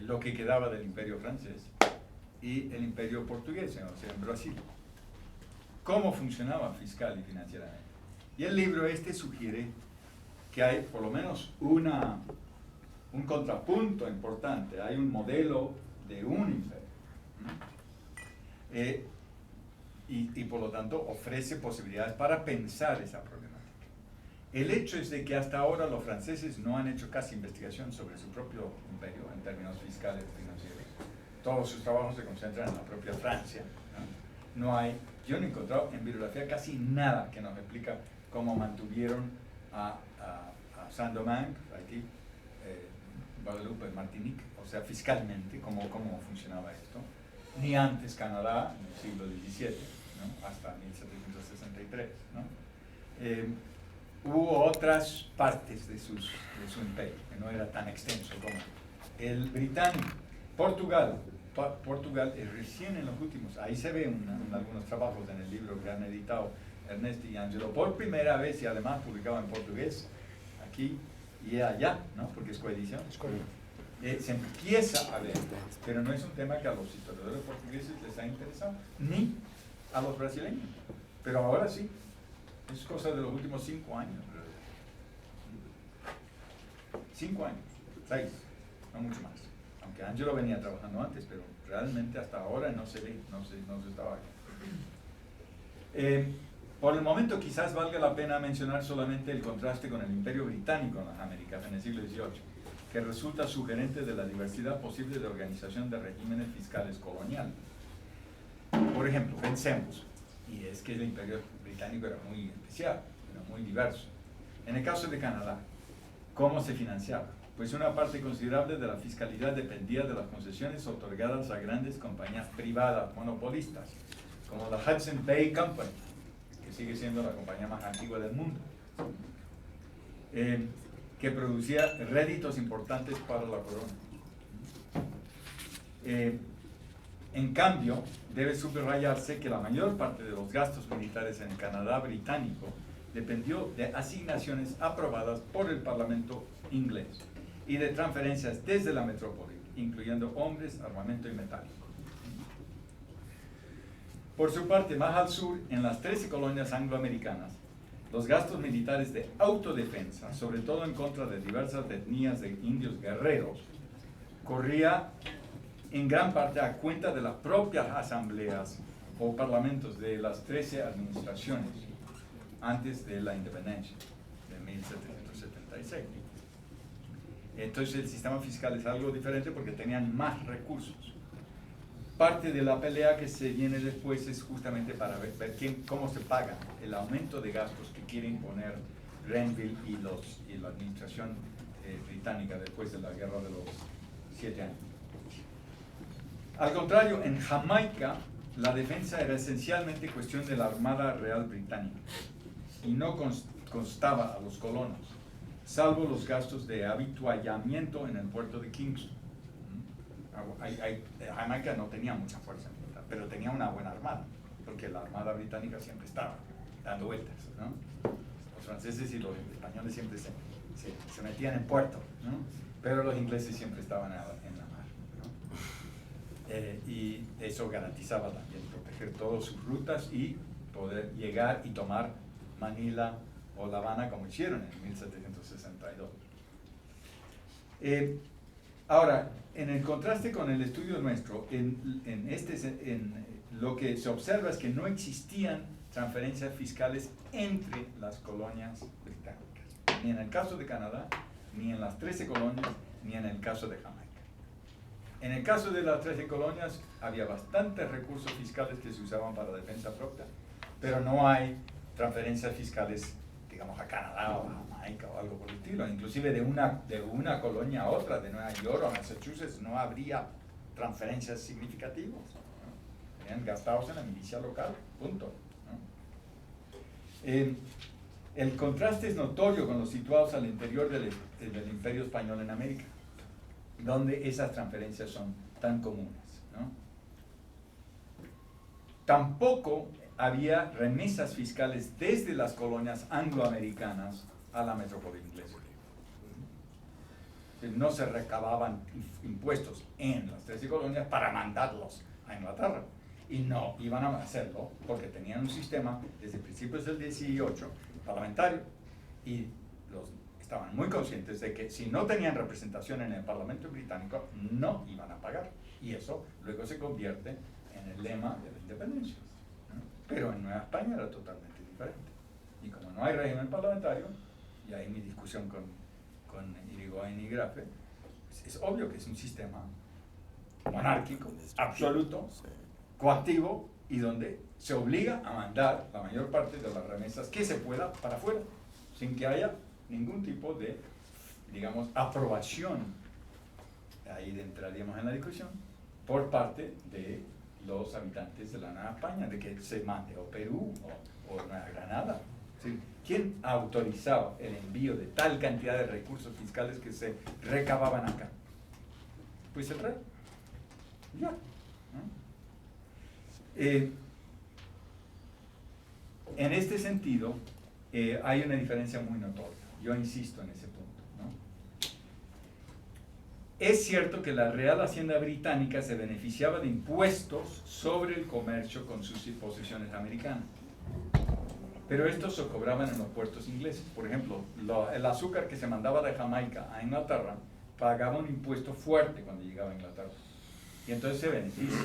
lo que quedaba del Imperio Francés y el Imperio Portugués, o sea, en Brasil. ¿Cómo funcionaba fiscal y financieramente? Y el libro sugiere que hay por lo menos un contrapunto importante, hay un modelo de un imperio. Y por lo tanto ofrece posibilidades para pensar esa problemática. El hecho es de que hasta ahora los franceses no han hecho casi investigación sobre su propio imperio en términos fiscales y financieros. Todos sus trabajos se concentran en la propia Francia. Yo no he encontrado en bibliografía casi nada que nos explica cómo mantuvieron a Saint-Domingue, Haití, Guadalupe, Martinique, o sea, fiscalmente, cómo funcionaba esto. Ni antes Canadá, en el siglo XVII, ¿no? Hasta 1763. ¿No? Hubo otras partes de su imperio, que no era tan extenso como el británico. Portugal es recién en los últimos, ahí se ve algunos trabajos en el libro que han editado Ernesto y Angelo, por primera vez y además publicado en portugués, aquí y allá, ¿no? Porque es coedición. Se empieza a ver, pero no es un tema que a los historiadores portugueses les ha interesado, ni a los brasileños, pero ahora sí. Es cosa de los últimos 5 años. 5 años, 6, no mucho más. Aunque Angelo venía trabajando antes, pero realmente hasta ahora no se ve, no se estaba aquí. Por el momento quizás valga la pena mencionar solamente el contraste con el Imperio Británico en las Américas en el siglo XVIII, que resulta sugerente de la diversidad posible de organización de regímenes fiscales coloniales. Por ejemplo, pensemos, y es que el Imperio Británico era muy especial, era muy diverso. En el caso de Canadá, ¿cómo se financiaba? Pues una parte considerable de la fiscalidad dependía de las concesiones otorgadas a grandes compañías privadas monopolistas, como la Hudson Bay Company, que sigue siendo la compañía más antigua del mundo, que producía réditos importantes para la corona. En cambio, debe subrayarse que la mayor parte de los gastos militares en Canadá británico dependió de asignaciones aprobadas por el Parlamento inglés. y de transferencias desde la metrópoli, incluyendo hombres, armamento y metálico. Por su parte, más al sur, en las 13 colonias angloamericanas, los gastos militares de autodefensa, sobre todo en contra de diversas etnias de indios guerreros, corría en gran parte a cuenta de las propias asambleas o parlamentos de las 13 administraciones antes de la independencia de 1776. Entonces el sistema fiscal es algo diferente porque tenían más recursos. Parte de la pelea que se viene después es justamente para ver cómo se paga el aumento de gastos que quiere imponer Grenville y la administración británica después de la Guerra de los 7 años. Al contrario, en Jamaica la defensa era esencialmente cuestión de la Armada Real Británica y no constaba a los colonos, salvo los gastos de habituallamiento en el puerto de Kingston. Jamaica no tenía mucha fuerza militar, pero tenía una buena armada, porque la armada británica siempre estaba dando vueltas, ¿no? Los franceses y los españoles siempre se metían en puerto, ¿no? Pero los ingleses siempre estaban en la mar, ¿no? Y eso garantizaba también proteger todas sus rutas y poder llegar y tomar Manila o La Habana como hicieron en 1762. Ahora, en el contraste con el estudio nuestro, lo que se observa es que no existían transferencias fiscales entre las colonias británicas, ni en el caso de Canadá, ni en las 13 colonias, ni en el caso de Jamaica. En el caso de las 13 colonias había bastantes recursos fiscales que se usaban para defensa propia, pero no hay transferencias fiscales, digamos, a Canadá o a Jamaica o algo por el estilo. Inclusive de una colonia a otra, de Nueva York o Massachusetts, no habría transferencias significativas, ¿no? Serían gastados en la milicia local, punto, ¿no? El contraste es notorio con los situados al interior del Imperio Español en América, donde esas transferencias son tan comunes, ¿no? Tampoco había remesas fiscales desde las colonias angloamericanas a la metrópoli inglesa. No se recababan impuestos en las 13 colonias para mandarlos a Inglaterra. Y no iban a hacerlo porque tenían un sistema desde principios del 18 parlamentario. Y estaban muy conscientes de que si no tenían representación en el Parlamento británico, no iban a pagar. Y eso luego se convierte en el lema de la independencia. Pero en Nueva España era totalmente diferente. Y como no hay régimen parlamentario, y ahí mi discusión con Irigoyen y Grafe, pues es obvio que es un sistema monárquico, absoluto, coactivo, y donde se obliga a mandar la mayor parte de las remesas que se pueda para afuera, sin que haya ningún tipo de, digamos, aprobación, ahí entraríamos en la discusión, por parte de los habitantes de la Nueva España, de que se mande o Perú o Nueva Granada. ¿Sí? ¿Quién autorizaba el envío de tal cantidad de recursos fiscales que se recababan acá? Pues el rey. Ya. ¿No? En este sentido, hay una diferencia muy notoria. Yo insisto en ese punto, ¿no? Es cierto que la Real Hacienda Británica se beneficiaba de impuestos sobre el comercio con sus posesiones americanas, pero estos se cobraban en los puertos ingleses. Por ejemplo, el azúcar que se mandaba de Jamaica a Inglaterra pagaba un impuesto fuerte cuando llegaba a Inglaterra, y entonces se beneficia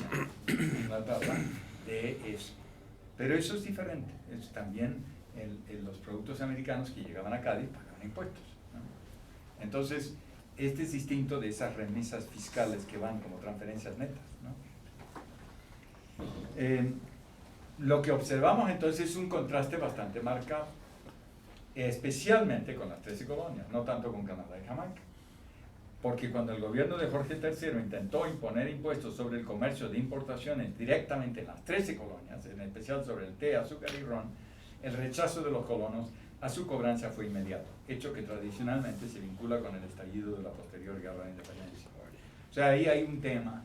Inglaterra de eso. Pero eso es diferente. Es también los productos americanos que llegaban a Cádiz pagaban impuestos, ¿no? Entonces, este es distinto de esas remesas fiscales que van como transferencias netas, ¿no? Lo que observamos entonces es un contraste bastante marcado, especialmente con las 13 colonias, no tanto con Canadá y Jamaica. Porque cuando el gobierno de Jorge III intentó imponer impuestos sobre el comercio de importaciones directamente en las 13 colonias, en especial sobre el té, azúcar y ron, el rechazo de los colonos a su cobranza fue inmediato, hecho que tradicionalmente se vincula con el estallido de la posterior Guerra de Independencia. O sea, ahí hay un tema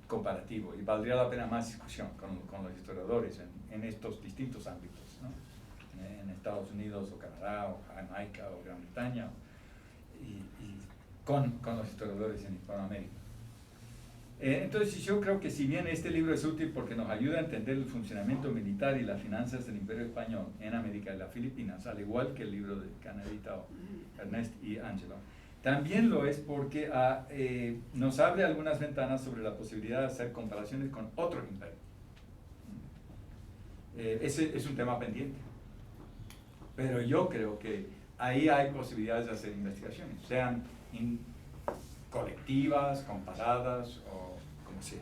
comparativo y valdría la pena más discusión con los historiadores en estos distintos ámbitos, ¿no? En Estados Unidos o Canadá o Jamaica o Gran Bretaña. con los historiadores en Hispanoamérica. Entonces yo creo que si bien este libro es útil porque nos ayuda a entender el funcionamiento militar y las finanzas del Imperio Español en América y las Filipinas, al igual que el libro que han editado Ernest y Angelo, también lo es porque nos abre algunas ventanas sobre la posibilidad de hacer comparaciones con otros imperios. Ese es un tema pendiente, pero yo creo que ahí hay posibilidades de hacer investigaciones, sean colectivas, comparadas o como sea.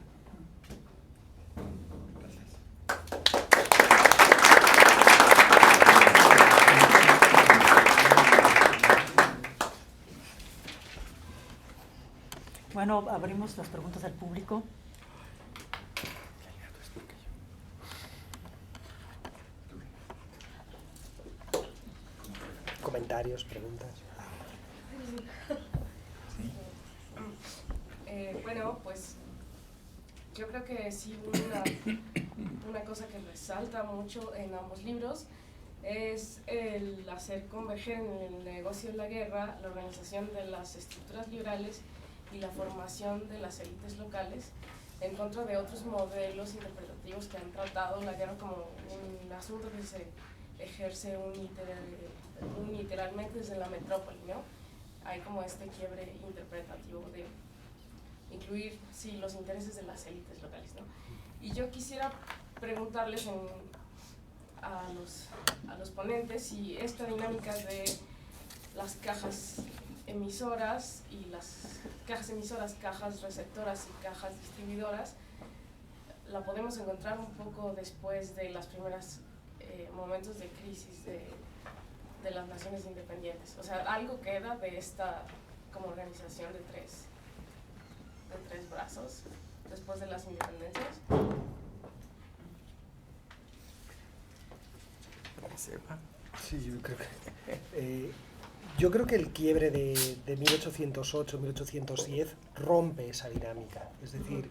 Gracias. Bueno, abrimos las preguntas al público. Comentarios, preguntas. Bueno, pues yo creo que sí, una cosa que resalta mucho en ambos libros es el hacer converger en el negocio de la guerra la organización de las estructuras liberales y la formación de las élites locales en contra de otros modelos interpretativos que han tratado la guerra como un asunto que se ejerce unilateralmente desde la metrópoli, ¿no? Hay como este quiebre interpretativo de incluir, sí, los intereses de las élites locales, ¿no? Y yo quisiera preguntarles a los ponentes si esta dinámica de las cajas emisoras y las cajas emisoras, cajas receptoras y cajas distribuidoras la podemos encontrar un poco después de las primeras momentos de crisis de las naciones independientes. O sea, algo queda de esta como organización de tres brazos después de las independencias. Sí, yo creo que el quiebre de 1808-1810 rompe esa dinámica. Es decir,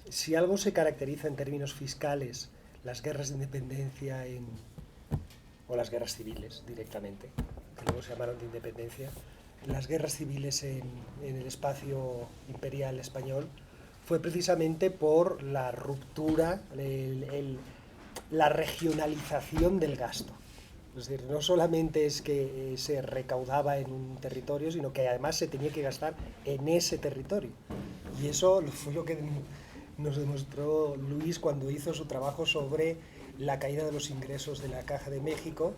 si algo se caracteriza en términos fiscales, las guerras de independencia o las guerras civiles directamente, que luego se llamaron de independencia, las guerras civiles en el espacio imperial español fue precisamente por la ruptura, la regionalización del gasto. Es decir, no solamente es que se recaudaba en un territorio, sino que además se tenía que gastar en ese territorio. Y eso fue lo que nos demostró Luis cuando hizo su trabajo sobre la caída de los ingresos de la Caja de México,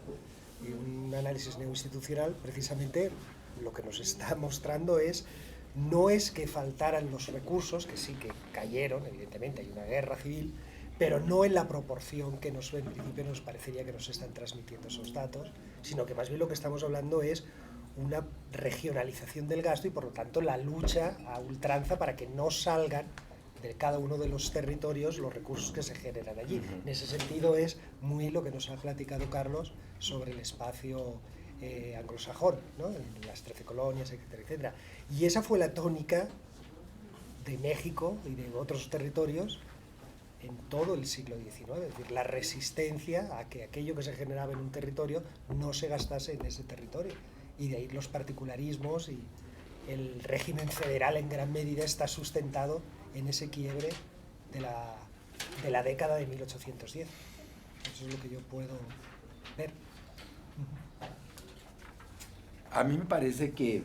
y un análisis neoinstitucional. Precisamente lo que nos está mostrando no es que faltaran los recursos, que sí que cayeron, evidentemente hay una guerra civil, pero no en la proporción que en principio nos parecería que nos están transmitiendo esos datos, sino que más bien lo que estamos hablando es una regionalización del gasto y por lo tanto la lucha a ultranza para que no salgan de cada uno de los territorios los recursos que se generan allí. En ese sentido es muy lo que nos ha platicado Carlos sobre el espacio anglosajón, ¿no? En las 13 colonias, etcétera, etcétera. Y esa fue la tónica de México y de otros territorios en todo el siglo XIX, es decir, la resistencia a que aquello que se generaba en un territorio no se gastase en ese territorio. Y de ahí los particularismos y el régimen federal en gran medida está sustentado en ese quiebre de la década de 1810. Eso es lo que yo puedo ver. A mí me parece que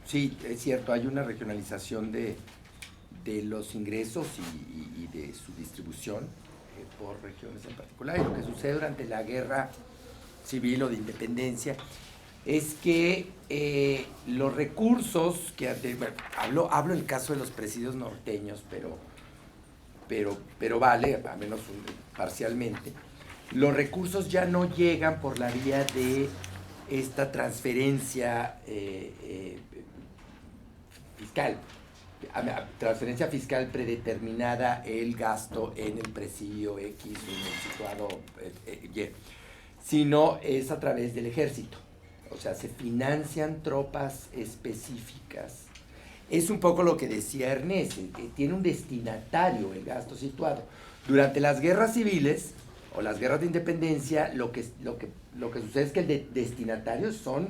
sí, es cierto, hay una regionalización de los ingresos y de su distribución por regiones en particular. Y lo que sucede durante la guerra civil o de independencia es que los recursos que hablo en el caso de los presidios norteños, pero vale, al menos parcialmente, los recursos ya no llegan por la vía de esta transferencia fiscal predeterminada, el gasto en el presidio X o en el situado Y, sino es a través del ejército. O sea, se financian tropas específicas. Es un poco lo que decía Ernest, que tiene un destinatario el gasto situado. Durante las guerras civiles o las guerras de independencia, lo que sucede es que el destinatario son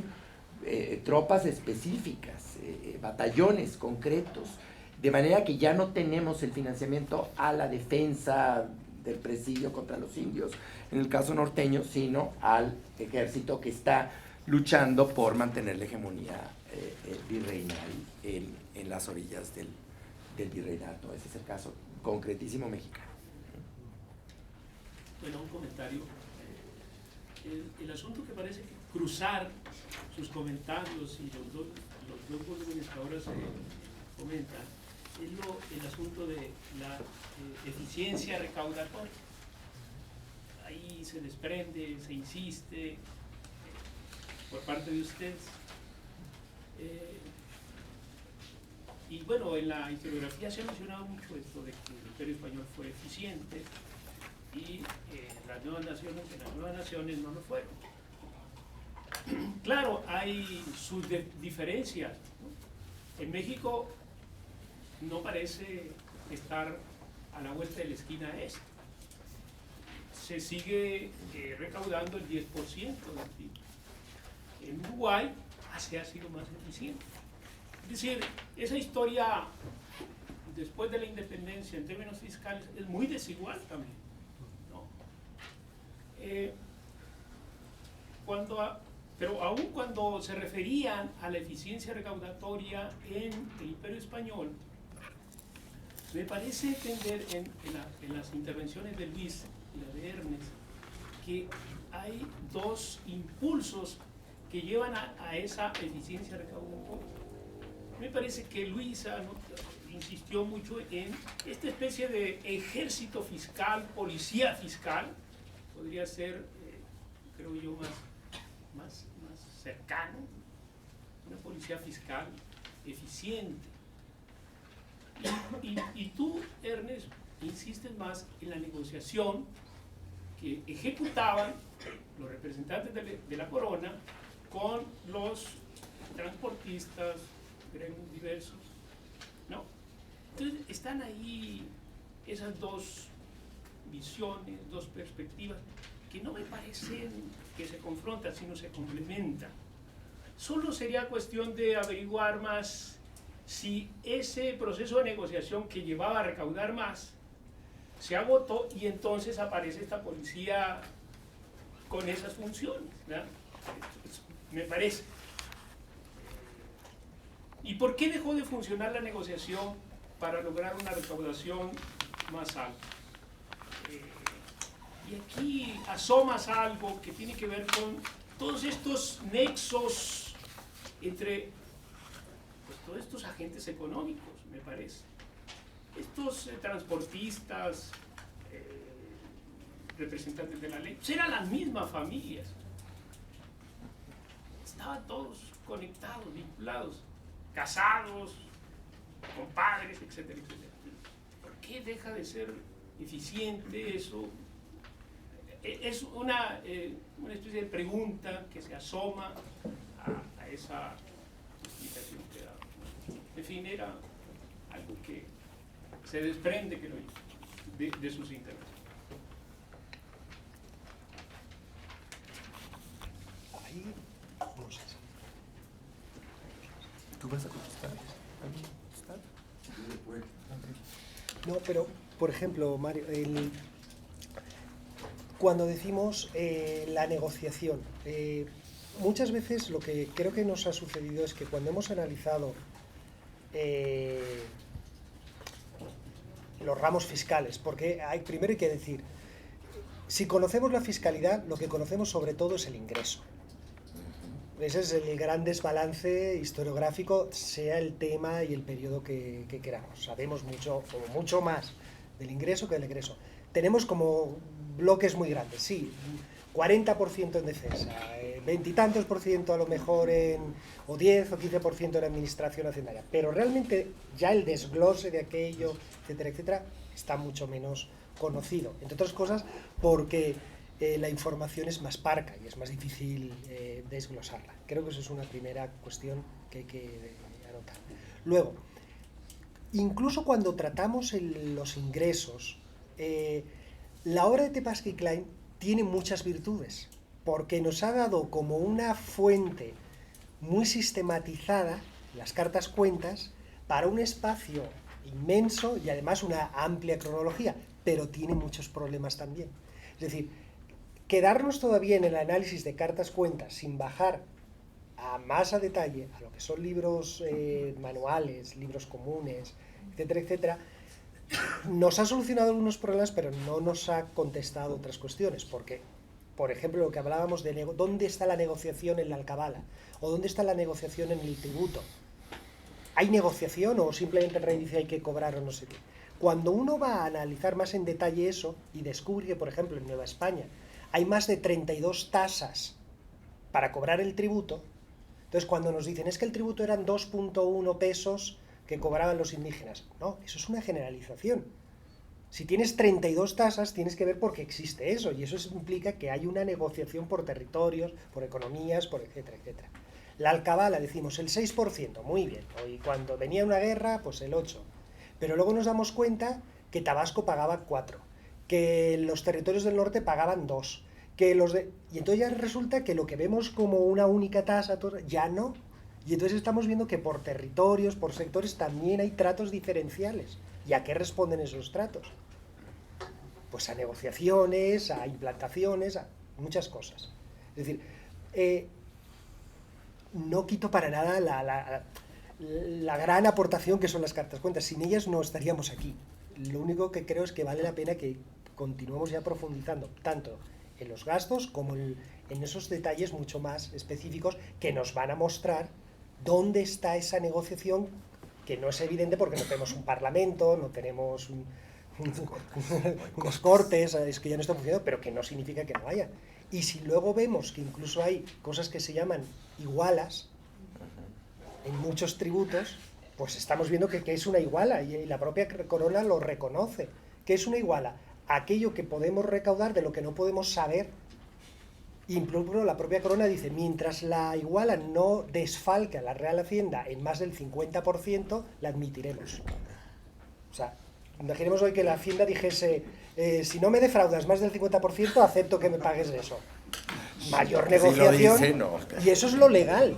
tropas específicas, batallones concretos, de manera que ya no tenemos el financiamiento a la defensa del presidio contra los indios, en el caso norteño, sino al ejército que está luchando por mantener la hegemonía virreinal en las orillas del virreinato. Ese es el caso concretísimo mexicano. Bueno, un comentario. El asunto que parece cruzar sus comentarios y los dos volúmenes que ahora se comentan es el asunto de la eficiencia recaudatoria. Ahí se desprende, se insiste por parte de ustedes. Y bueno, en la historiografía se ha mencionado mucho esto de que el Imperio Español fue eficiente y las nuevas naciones no lo fueron. Claro, hay sus diferencias, ¿no? En México no parece estar a la vuelta de la esquina esto. Se sigue recaudando el 10% del PIB. En Uruguay se ha sido más eficiente. Es decir, esa historia después de la independencia en términos fiscales es muy desigual también, ¿no? Pero aún cuando se referían a la eficiencia recaudatoria en el Imperio Español, me parece entender en las intervenciones de Luis y la de Ernest que hay dos impulsos que llevan a esa eficiencia recaudatoria. Me parece que Luisa, ¿no?, insistió mucho en esta especie de ejército fiscal, policía fiscal, podría ser, creo yo, más cercano, una policía fiscal eficiente. Y tú, Ernest, insistes más en la negociación que ejecutaban los representantes de la corona con los transportistas, gremios diversos, ¿no? Entonces están ahí esas dos visiones, dos perspectivas, que no me parecen que se confrontan, sino se complementan. Solo sería cuestión de averiguar más si ese proceso de negociación que llevaba a recaudar más se agotó y entonces aparece esta policía con esas funciones, ¿verdad? Me parece. ¿Y por qué dejó de funcionar la negociación para lograr una recaudación más alta? Y aquí asomas algo que tiene que ver con todos estos nexos entre todos estos agentes económicos, me parece. Estos transportistas, representantes de la ley, pues eran las mismas familias. Estaban todos conectados, vinculados, casados, compadres, etcétera, etcétera. ¿Por qué deja de ser eficiente eso? Es una especie de pregunta que se asoma a esa explicación que da. En fin, era algo que se desprende, creo yo, de sus intervenciones. Ahí, no sé. ¿Tú vas a contestar? No, pero, por ejemplo, Mario, cuando decimos la negociación, muchas veces lo que creo que nos ha sucedido es que cuando hemos analizado los ramos fiscales, porque primero hay que decir, si conocemos la fiscalidad, lo que conocemos sobre todo es el ingreso. Ese es el gran desbalance historiográfico, sea el tema y el periodo que queramos. Sabemos mucho más del ingreso que del egreso. Tenemos como bloques muy grandes, sí, 40% en defensa, 20 y tantos % a lo mejor o 10 o 15% en administración hacendaria, pero realmente ya el desglose de aquello, etcétera, etcétera, está mucho menos conocido, entre otras cosas porque la información es más parca y es más difícil desglosarla. Creo que eso es una primera cuestión que hay que anotar. Luego, incluso cuando tratamos los ingresos, la obra de Tepache Klein tiene muchas virtudes, porque nos ha dado como una fuente muy sistematizada, las cartas cuentas, para un espacio inmenso y además una amplia cronología, pero tiene muchos problemas también. Es decir, quedarnos todavía en el análisis de cartas cuentas sin bajar más a detalle a lo que son libros manuales, libros comunes, etcétera, etcétera, nos ha solucionado algunos problemas, pero no nos ha contestado otras cuestiones, porque, por ejemplo, lo que hablábamos de dónde está la negociación en la alcabala, o dónde está la negociación en el tributo. ¿Hay negociación o simplemente el rey dice hay que cobrar o no sé qué? Cuando uno va a analizar más en detalle eso y descubre que, por ejemplo, en Nueva España hay más de 32 tasas para cobrar el tributo, entonces cuando nos dicen es que el tributo eran 2,1 pesos que cobraban los indígenas, no, eso es una generalización. Si tienes 32 tasas, tienes que ver por qué existe eso, y eso implica que hay una negociación por territorios, por economías, por etcétera, etcétera. La alcabala, decimos, el 6%, muy bien, y cuando venía una guerra, pues el 8%. Pero luego nos damos cuenta que Tabasco pagaba 4%, que los territorios del norte pagaban 2%, y entonces ya resulta que lo que vemos como una única tasa, ya no. Y entonces estamos viendo que por territorios, por sectores, también hay tratos diferenciales. ¿Y a qué responden esos tratos? Pues a negociaciones, a implantaciones, a muchas cosas. Es decir, no quito para nada la gran aportación que son las cartas cuentas. Sin ellas no estaríamos aquí. Lo único que creo es que vale la pena que continuemos ya profundizando, tanto en los gastos como en esos detalles mucho más específicos que nos van a mostrar dónde está esa negociación, que no es evidente porque no tenemos un parlamento, no tenemos unos cortes, es que ya no está funcionando, pero que no significa que no haya. Y si luego vemos que incluso hay cosas que se llaman igualas en muchos tributos, pues estamos viendo que es una iguala, y la propia corona lo reconoce. ¿Qué es una iguala? Aquello que podemos recaudar de lo que no podemos saber. Incluso la propia corona dice, mientras la iguala no desfalque a la Real Hacienda en más del 50%, la admitiremos. O sea, imaginemos hoy que la Hacienda dijese, si no me defraudas más del 50%, acepto que me pagues eso. Mayor negociación, si lo dice, no. Y eso es lo legal.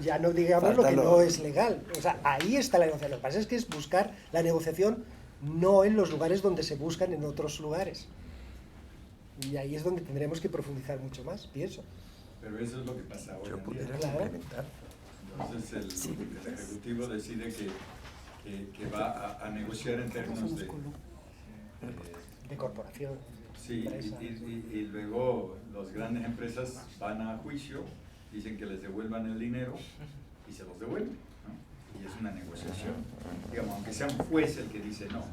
Ya no digamos Falta lo que lo... no es legal. O sea, ahí está la negociación. Lo que pasa es que es buscar la negociación no en los lugares donde se buscan en otros lugares. Y ahí es donde tendremos que profundizar mucho más, pienso. Pero eso es lo que pasa hoy Yo en pudiera día. Claro. complementar. Entonces el Ejecutivo decide que va a negociar en términos De corporación. sí, empresa. y luego las grandes empresas van a juicio, dicen que les devuelvan el dinero y se los devuelven, ¿no? Y es una negociación. Digamos, aunque sea un juez el que dice no,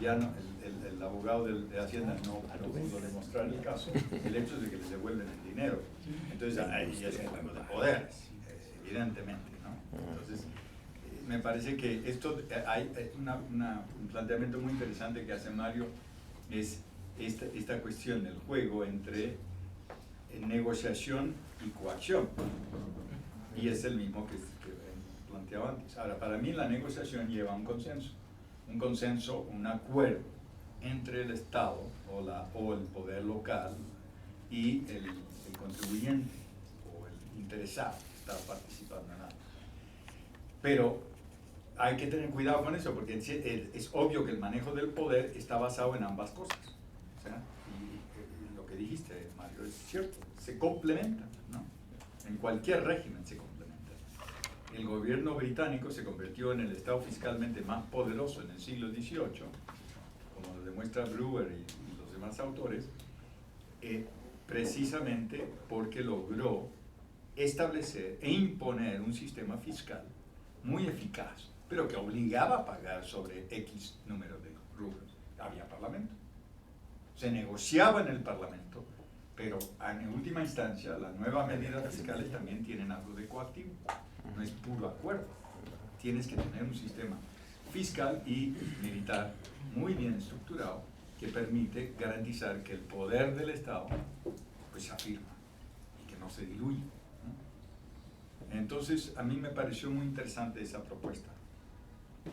ya no, el abogado de Hacienda no pudo demostrar el caso, el hecho es de que les devuelven el dinero. Entonces ahí ya es un juego de poderes, evidentemente, ¿no? Entonces, me parece que esto, hay un planteamiento muy interesante que hace Mario, es esta cuestión del juego entre negociación y coacción. Y es el mismo que planteaba antes. Ahora, para mí la negociación lleva un consenso, un acuerdo entre el Estado o el poder local y el contribuyente o el interesado que está participando en algo. Pero hay que tener cuidado con eso, porque es obvio que el manejo del poder está basado en ambas cosas. O sea, y lo que dijiste, Mario, es cierto, se complementan, ¿no? En cualquier régimen se complementan. El gobierno británico se convirtió en el estado fiscalmente más poderoso en el siglo XVIII, como lo demuestra Brewer y los demás autores, precisamente porque logró establecer e imponer un sistema fiscal muy eficaz, pero que obligaba a pagar sobre X número de rublos. Había parlamento. Se negociaba en el parlamento, pero en última instancia las nuevas medidas fiscales también tienen algo de coactivo. No es puro acuerdo. Tienes que tener un sistema fiscal y militar muy bien estructurado que permite garantizar que el poder del Estado pues se afirma y que no se diluye, ¿no? Entonces, a mí me pareció muy interesante esa propuesta,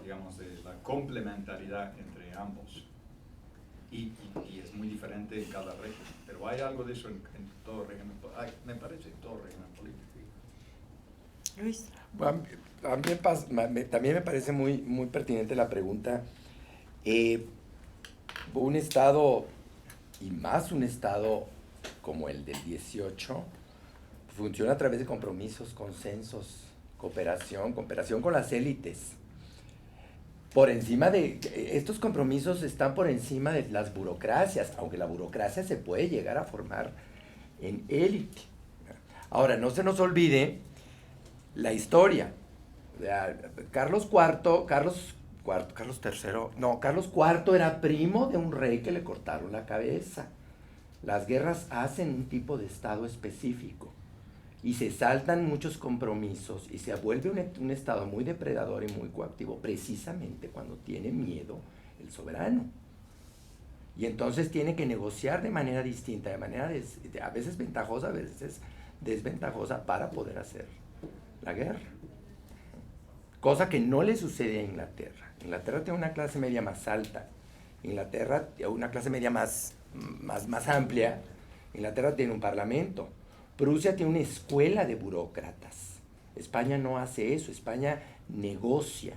digamos, de la complementariedad entre ambos. Y es muy diferente en cada régimen, pero hay algo de eso en todo régimen, me parece, en todo régimen político. Luis. Bueno, también me parece muy, muy pertinente la pregunta. Un Estado, y más un Estado como el del 18, funciona a través de compromisos, consensos, cooperación con las élites. Por encima de, estos compromisos están por encima de las burocracias, aunque la burocracia se puede llegar a formar en élite. Ahora, no se nos olvide la historia. Carlos IV era primo de un rey que le cortaron la cabeza. Las guerras hacen un tipo de Estado específico y se saltan muchos compromisos y se vuelve un Estado muy depredador y muy coactivo precisamente cuando tiene miedo el soberano. Y entonces tiene que negociar de manera distinta, de manera a veces ventajosa, a veces desventajosa para poder hacer la guerra. Cosa que no le sucede a Inglaterra. Inglaterra tiene una clase media más alta. Inglaterra tiene una clase media más amplia. Inglaterra tiene un parlamento. Prusia tiene una escuela de burócratas. España no hace eso. España negocia,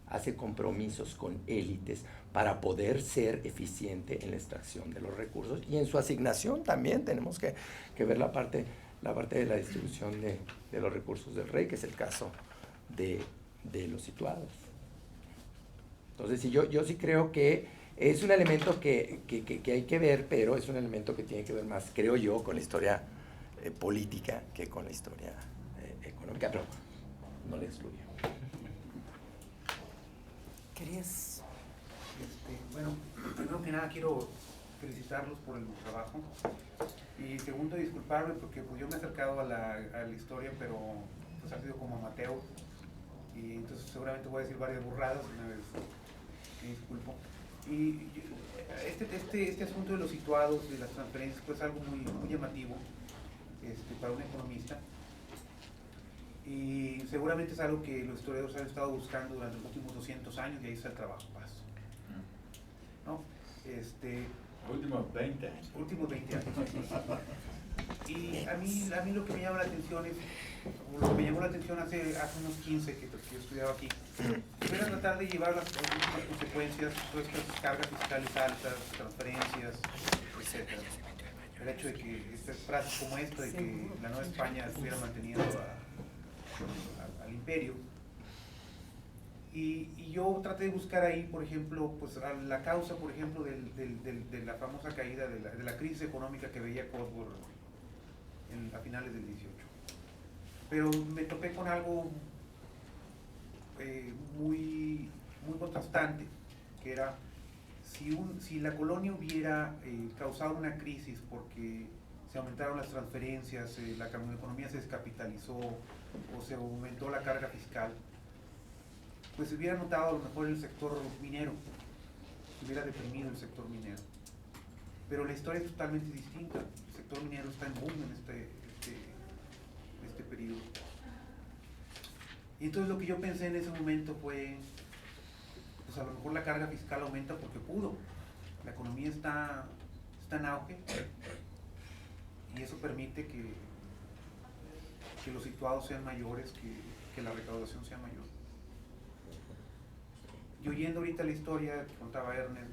hace compromisos con élites para poder ser eficiente en la extracción de los recursos y en su asignación también. Tenemos que ver la parte de la distribución de los recursos del rey, que es el caso de los situados. Entonces, sí, yo sí creo que es un elemento que hay que ver, pero es un elemento que tiene que ver más, creo yo, con la historia política que con la historia económica, pero no le excluyo. ¿Querías? Bueno, primero que nada quiero felicitarlos por el trabajo y segundo disculparme porque pues, yo me he acercado a la historia, pero pues ha sido como amateur y entonces seguramente voy a decir varias burradas, una vez me disculpo. Y este asunto de los situados, de las transferencias, pues es algo muy, muy llamativo para un economista y seguramente es algo que los historiadores han estado buscando durante los últimos 200 años y ahí está el trabajo paso, ¿no? Últimos 20 años. Últimos 20 años. Y a mí lo que me llama la atención es, o lo que me llamó la atención hace unos 15 que yo estudiaba aquí, era tratar de llevar las últimas consecuencias, todas estas cargas fiscales altas, transferencias, etc. El hecho de que estas frases como esta, de que la Nueva España estuviera manteniendo al imperio. Y yo traté de buscar ahí, por ejemplo, pues la causa, por ejemplo, de la famosa caída, de la crisis económica que veía Cosworth a finales del 18. Pero me topé con algo muy, muy contrastante, que era si la colonia hubiera causado una crisis porque se aumentaron las transferencias, la economía se descapitalizó o se aumentó la carga fiscal, pues se hubiera notado a lo mejor el sector minero, se hubiera deprimido el sector minero. Pero la historia es totalmente distinta. El sector minero está en boom en este periodo. Y entonces lo que yo pensé en ese momento fue, pues a lo mejor la carga fiscal aumenta porque pudo. La economía está en auge y eso permite que los situados sean mayores, que la recaudación sea mayor. Y oyendo ahorita la historia que contaba Ernest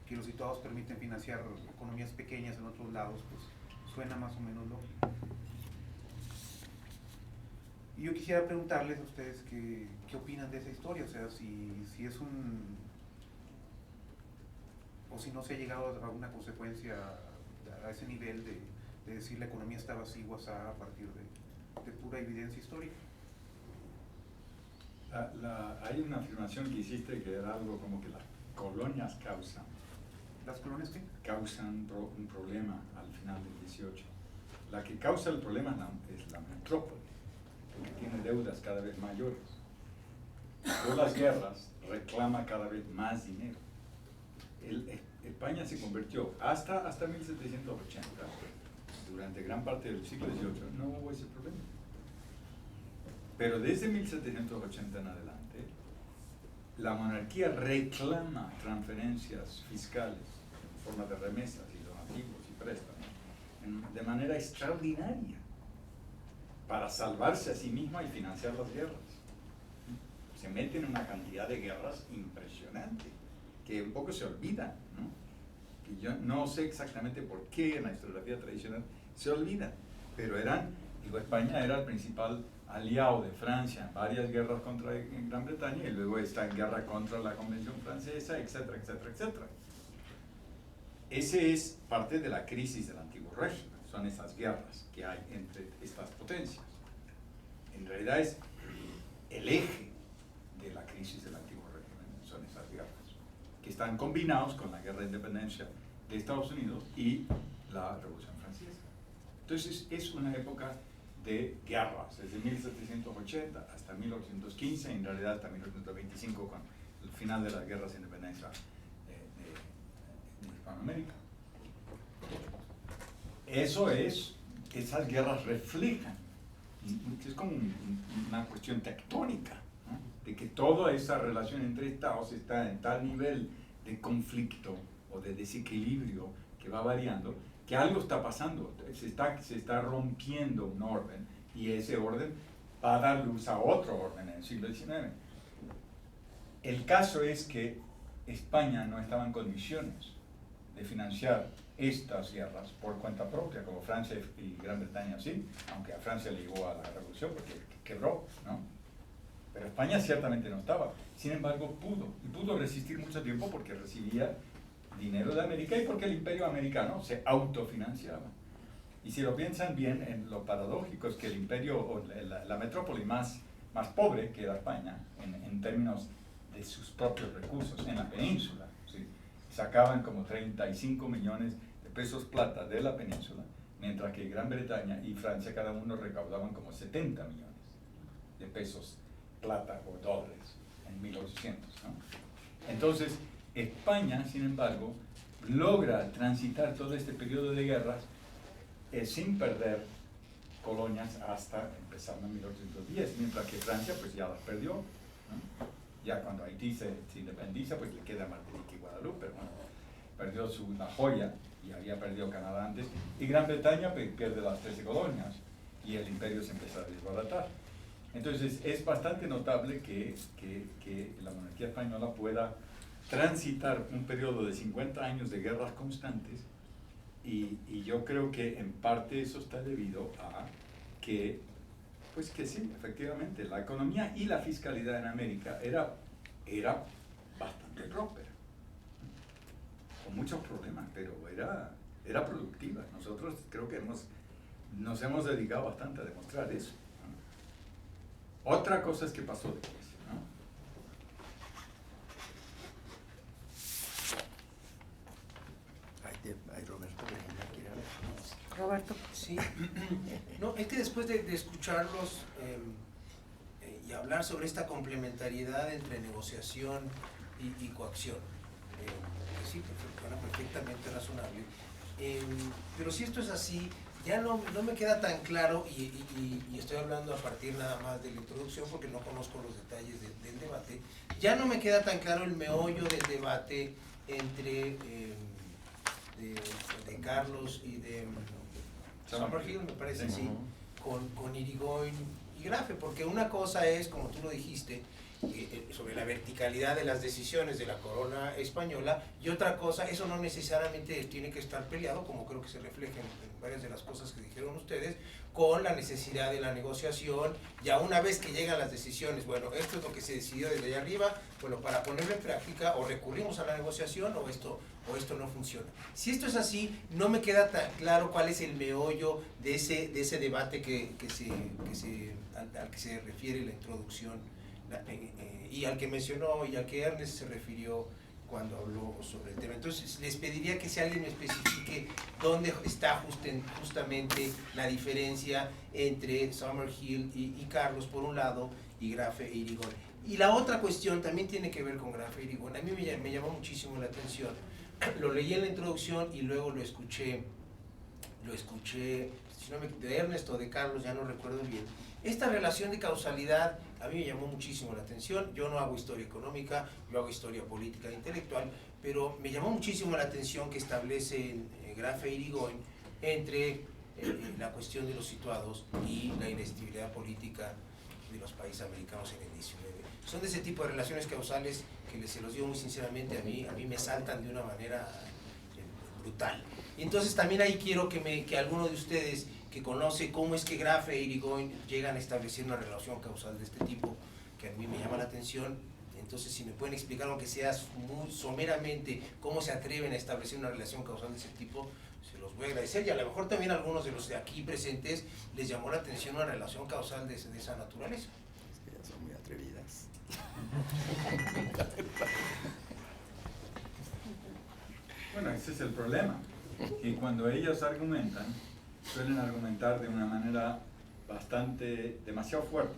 que los situados permiten financiar economías pequeñas en otros lados, pues suena más o menos lógico. Y yo quisiera preguntarles a ustedes qué opinan de esa historia, o sea, si es o si no se ha llegado a alguna consecuencia a ese nivel de decir la economía estaba así o asá a partir de pura evidencia histórica. Hay una afirmación que hiciste que era algo como que las colonias causan. ¿Las colonias qué? Causan un problema al final del 18. La que causa el problema es la metrópoli, porque tiene deudas cada vez mayores. Por las guerras reclama cada vez más dinero. España se convirtió hasta 1780, durante gran parte del siglo XVIII, no hubo ese problema. Pero desde 1780 en adelante, la monarquía reclama transferencias fiscales en forma de remesas y donativos y préstamos de manera extraordinaria para salvarse a sí misma y financiar las guerras. Se meten en una cantidad de guerras impresionante, que un poco se olvida, ¿no? Que yo no sé exactamente por qué en la historiografía tradicional se olvida, pero España era el principal aliado de Francia en varias guerras contra Gran Bretaña y luego está en guerra contra la Convención Francesa, etcétera, etcétera, etcétera. Ese es parte de la crisis del antiguo régimen, son esas guerras que hay entre estas potencias. En realidad es el eje de la crisis del antiguo régimen, son esas guerras, que están combinados con la guerra de independencia de Estados Unidos y la Revolución Francesa. Entonces es una época de guerras, desde 1780 hasta 1815, en realidad hasta 1825 con el final de las guerras de independencia de Hispanoamérica. Esas guerras reflejan, es como una cuestión tectónica, ¿no? De que toda esa relación entre estados está en tal nivel de conflicto o de desequilibrio que va variando, que algo está pasando, se está rompiendo un orden y ese orden va a dar luz a otro orden en el siglo XIX. El caso es que España no estaba en condiciones de financiar estas guerras por cuenta propia, como Francia y Gran Bretaña sí, aunque a Francia le llegó a la revolución porque quebró, ¿no? Pero España ciertamente no estaba. Sin embargo, pudo resistir mucho tiempo porque recibía dinero de América y porque el imperio americano se autofinanciaba. Y si lo piensan bien, en lo paradójico es que el imperio, o la metrópoli más pobre que era España, en términos de sus propios recursos, en la península, ¿sí? Sacaban como 35 millones de pesos plata de la península, mientras que Gran Bretaña y Francia cada uno recaudaban como 70 millones de pesos plata o dólares en 1800, ¿no? Entonces, España, sin embargo, logra transitar todo este periodo de guerras sin perder colonias hasta empezando en 1810, mientras que Francia pues ya las perdió, ¿no? Ya cuando Haití se independiza, pues le queda Martinica y Guadalupe, bueno, perdió la joya y había perdido Canadá antes, y Gran Bretaña pierde las 13 colonias y el imperio se empieza a desbaratar. Entonces es bastante notable que la monarquía española pueda transitar un periodo de 50 años de guerras constantes y yo creo que en parte eso está debido a que sí, efectivamente, la economía y la fiscalidad en América era bastante próspera, con muchos problemas, pero era productiva. Nosotros creo que nos hemos dedicado bastante a demostrar eso, ¿no? Otra cosa es que pasó después, ¿no? Ay, Roberto, Regina, ¿quiere hablar? Roberto. Sí, no, es que después de escucharlos y hablar sobre esta complementariedad entre negociación y coacción, que sí, perfectamente razonable, pero si esto es así, ya no me queda tan claro, y estoy hablando a partir nada más de la introducción porque no conozco los detalles del debate, ya no me queda tan claro el meollo del debate entre de Carlos y de Summerhill, me parece, sí, con Irigoyen y Grafe, porque una cosa es, como tú lo dijiste, sobre la verticalidad de las decisiones de la corona española, y otra cosa, eso no necesariamente tiene que estar peleado, como creo que se refleja en varias de las cosas que dijeron ustedes, con la necesidad de la negociación, ya una vez que llegan las decisiones, bueno, esto es lo que se decidió desde allá arriba, bueno, para ponerlo en práctica, o recurrimos a la negociación, o esto no funciona. Si esto es así, no me queda tan claro cuál es el meollo de ese debate al que se refiere la introducción, y al que mencionó, y al que Ernest se refirió cuando habló sobre el tema. Entonces, les pediría que si alguien me especifique dónde está justamente la diferencia entre Summerhill y Carlos, por un lado, y Grafe e Irigoyen. Y la otra cuestión también tiene que ver con Grafe e Irigoyen. A mí me llamó muchísimo la atención. Lo leí en la introducción y luego lo escuché, si no de Ernest o de Carlos, ya no recuerdo bien. Esta relación de causalidad a mí me llamó muchísimo la atención. Yo no hago historia económica, yo hago historia política e intelectual, pero me llamó muchísimo la atención que establece Grafe e Irigoyen entre la cuestión de los situados y la inestabilidad política de los países americanos en el 19. Son de ese tipo de relaciones causales que se los digo muy sinceramente, a mí me saltan de una manera brutal. Y entonces también ahí quiero que alguno de ustedes que conoce cómo es que Grafe e Irigoyen llegan a establecer una relación causal de este tipo, que a mí me llama la atención. Entonces, si me pueden explicar, aunque sea muy someramente, cómo se atreven a establecer una relación causal de ese tipo, se los voy a agradecer. Y a lo mejor también a algunos de los de aquí presentes les llamó la atención una relación causal de esa naturaleza. Es que ya son muy atrevidas. Bueno, ese es el problema, que cuando ellos argumentan, suelen argumentar de una manera demasiado fuerte.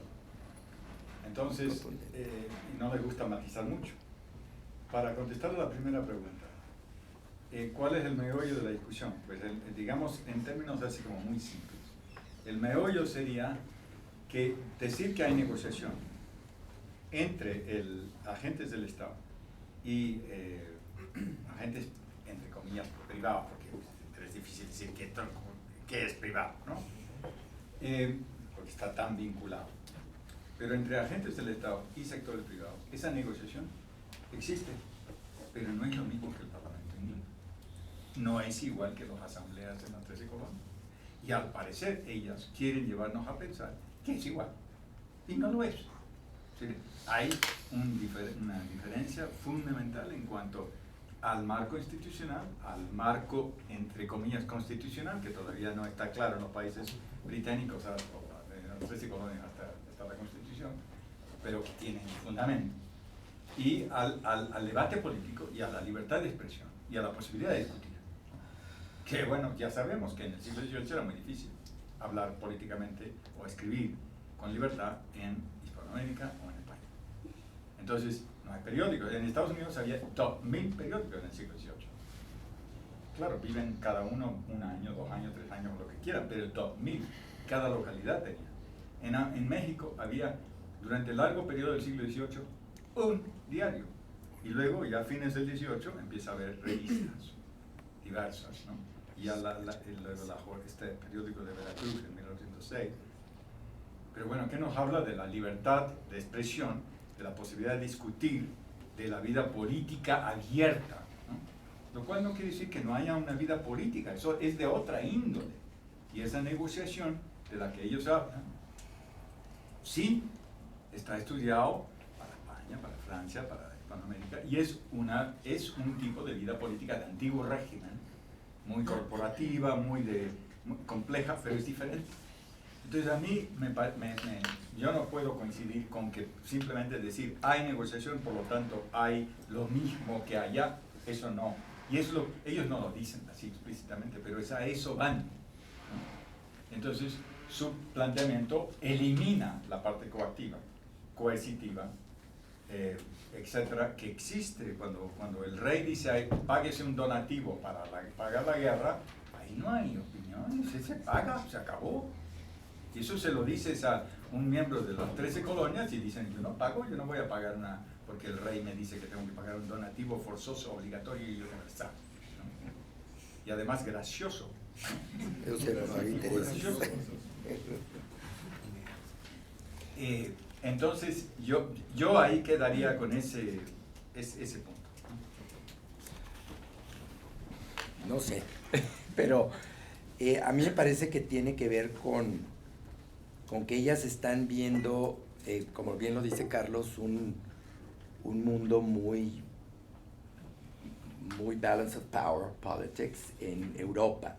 Entonces, no les gusta matizar mucho. Para contestar a la primera pregunta, ¿cuál es el meollo de la discusión? Pues digamos en términos así como muy simples. El meollo sería que decir que hay negociación entre agentes del Estado y agentes, entre comillas, privados, porque es difícil decir qué es privado, ¿no? Porque está tan vinculado. Pero entre agentes del Estado y sectores privados, esa negociación existe, pero no es lo mismo que el Parlamento indio. No es igual que las asambleas en las 13 colonias. Y al parecer ellas quieren llevarnos a pensar que es igual. Y no lo es. Hay una diferencia fundamental en cuanto al marco institucional, al marco, entre comillas, constitucional, que todavía no está claro en los países británicos, en las 13 colonias hasta la Constitución, pero que tiene fundamento. Y al debate político y a la libertad de expresión y a la posibilidad de discutir. Que bueno, ya sabemos que en el siglo XVIII era muy difícil hablar políticamente o escribir con libertad en Hispanoamérica o en España. Entonces, no hay periódicos. En Estados Unidos había 2000 periódicos en el siglo XVIII. Claro, viven cada uno 1 año, 2 años, 3 años, lo que quieran, pero 2000, cada localidad tenía. En México había, durante el largo periodo del siglo XVIII, un diario. Y luego, ya a fines del XVIII, empieza a haber revistas diversas, ¿no? Y ya luego este periódico de Veracruz en 1906. Pero bueno, ¿qué nos habla de la libertad de expresión, de la posibilidad de discutir, de la vida política abierta, ¿no? Lo cual no quiere decir que no haya una vida política, eso es de otra índole. Y esa negociación de la que ellos hablan, sí, está estudiado para España, para Francia, para Hispanoamérica, y es un tipo de vida política de antiguo régimen, muy corporativa, muy compleja, pero es diferente. Entonces a mí, yo no puedo coincidir con que simplemente decir hay negociación, por lo tanto hay lo mismo que allá, eso no. Y ellos no lo dicen así explícitamente, pero a eso van, ¿no? Entonces su planteamiento elimina la parte coactiva, coercitiva, etcétera, que existe cuando el rey dice páguese un donativo para pagar la guerra, ahí no hay opiniones, se paga, se acabó. Y eso se lo dices a un miembro de las 13 colonias y dicen, yo no pago, yo no voy a pagar porque el rey me dice que tengo que pagar un donativo forzoso, obligatorio y universal, ¿no? Y además gracioso. Gracioso. Entonces, yo ahí quedaría con ese punto. No sé, pero a mí me parece que tiene que ver con que ellas están viendo, como bien lo dice Carlos, un mundo muy balance of power politics en Europa,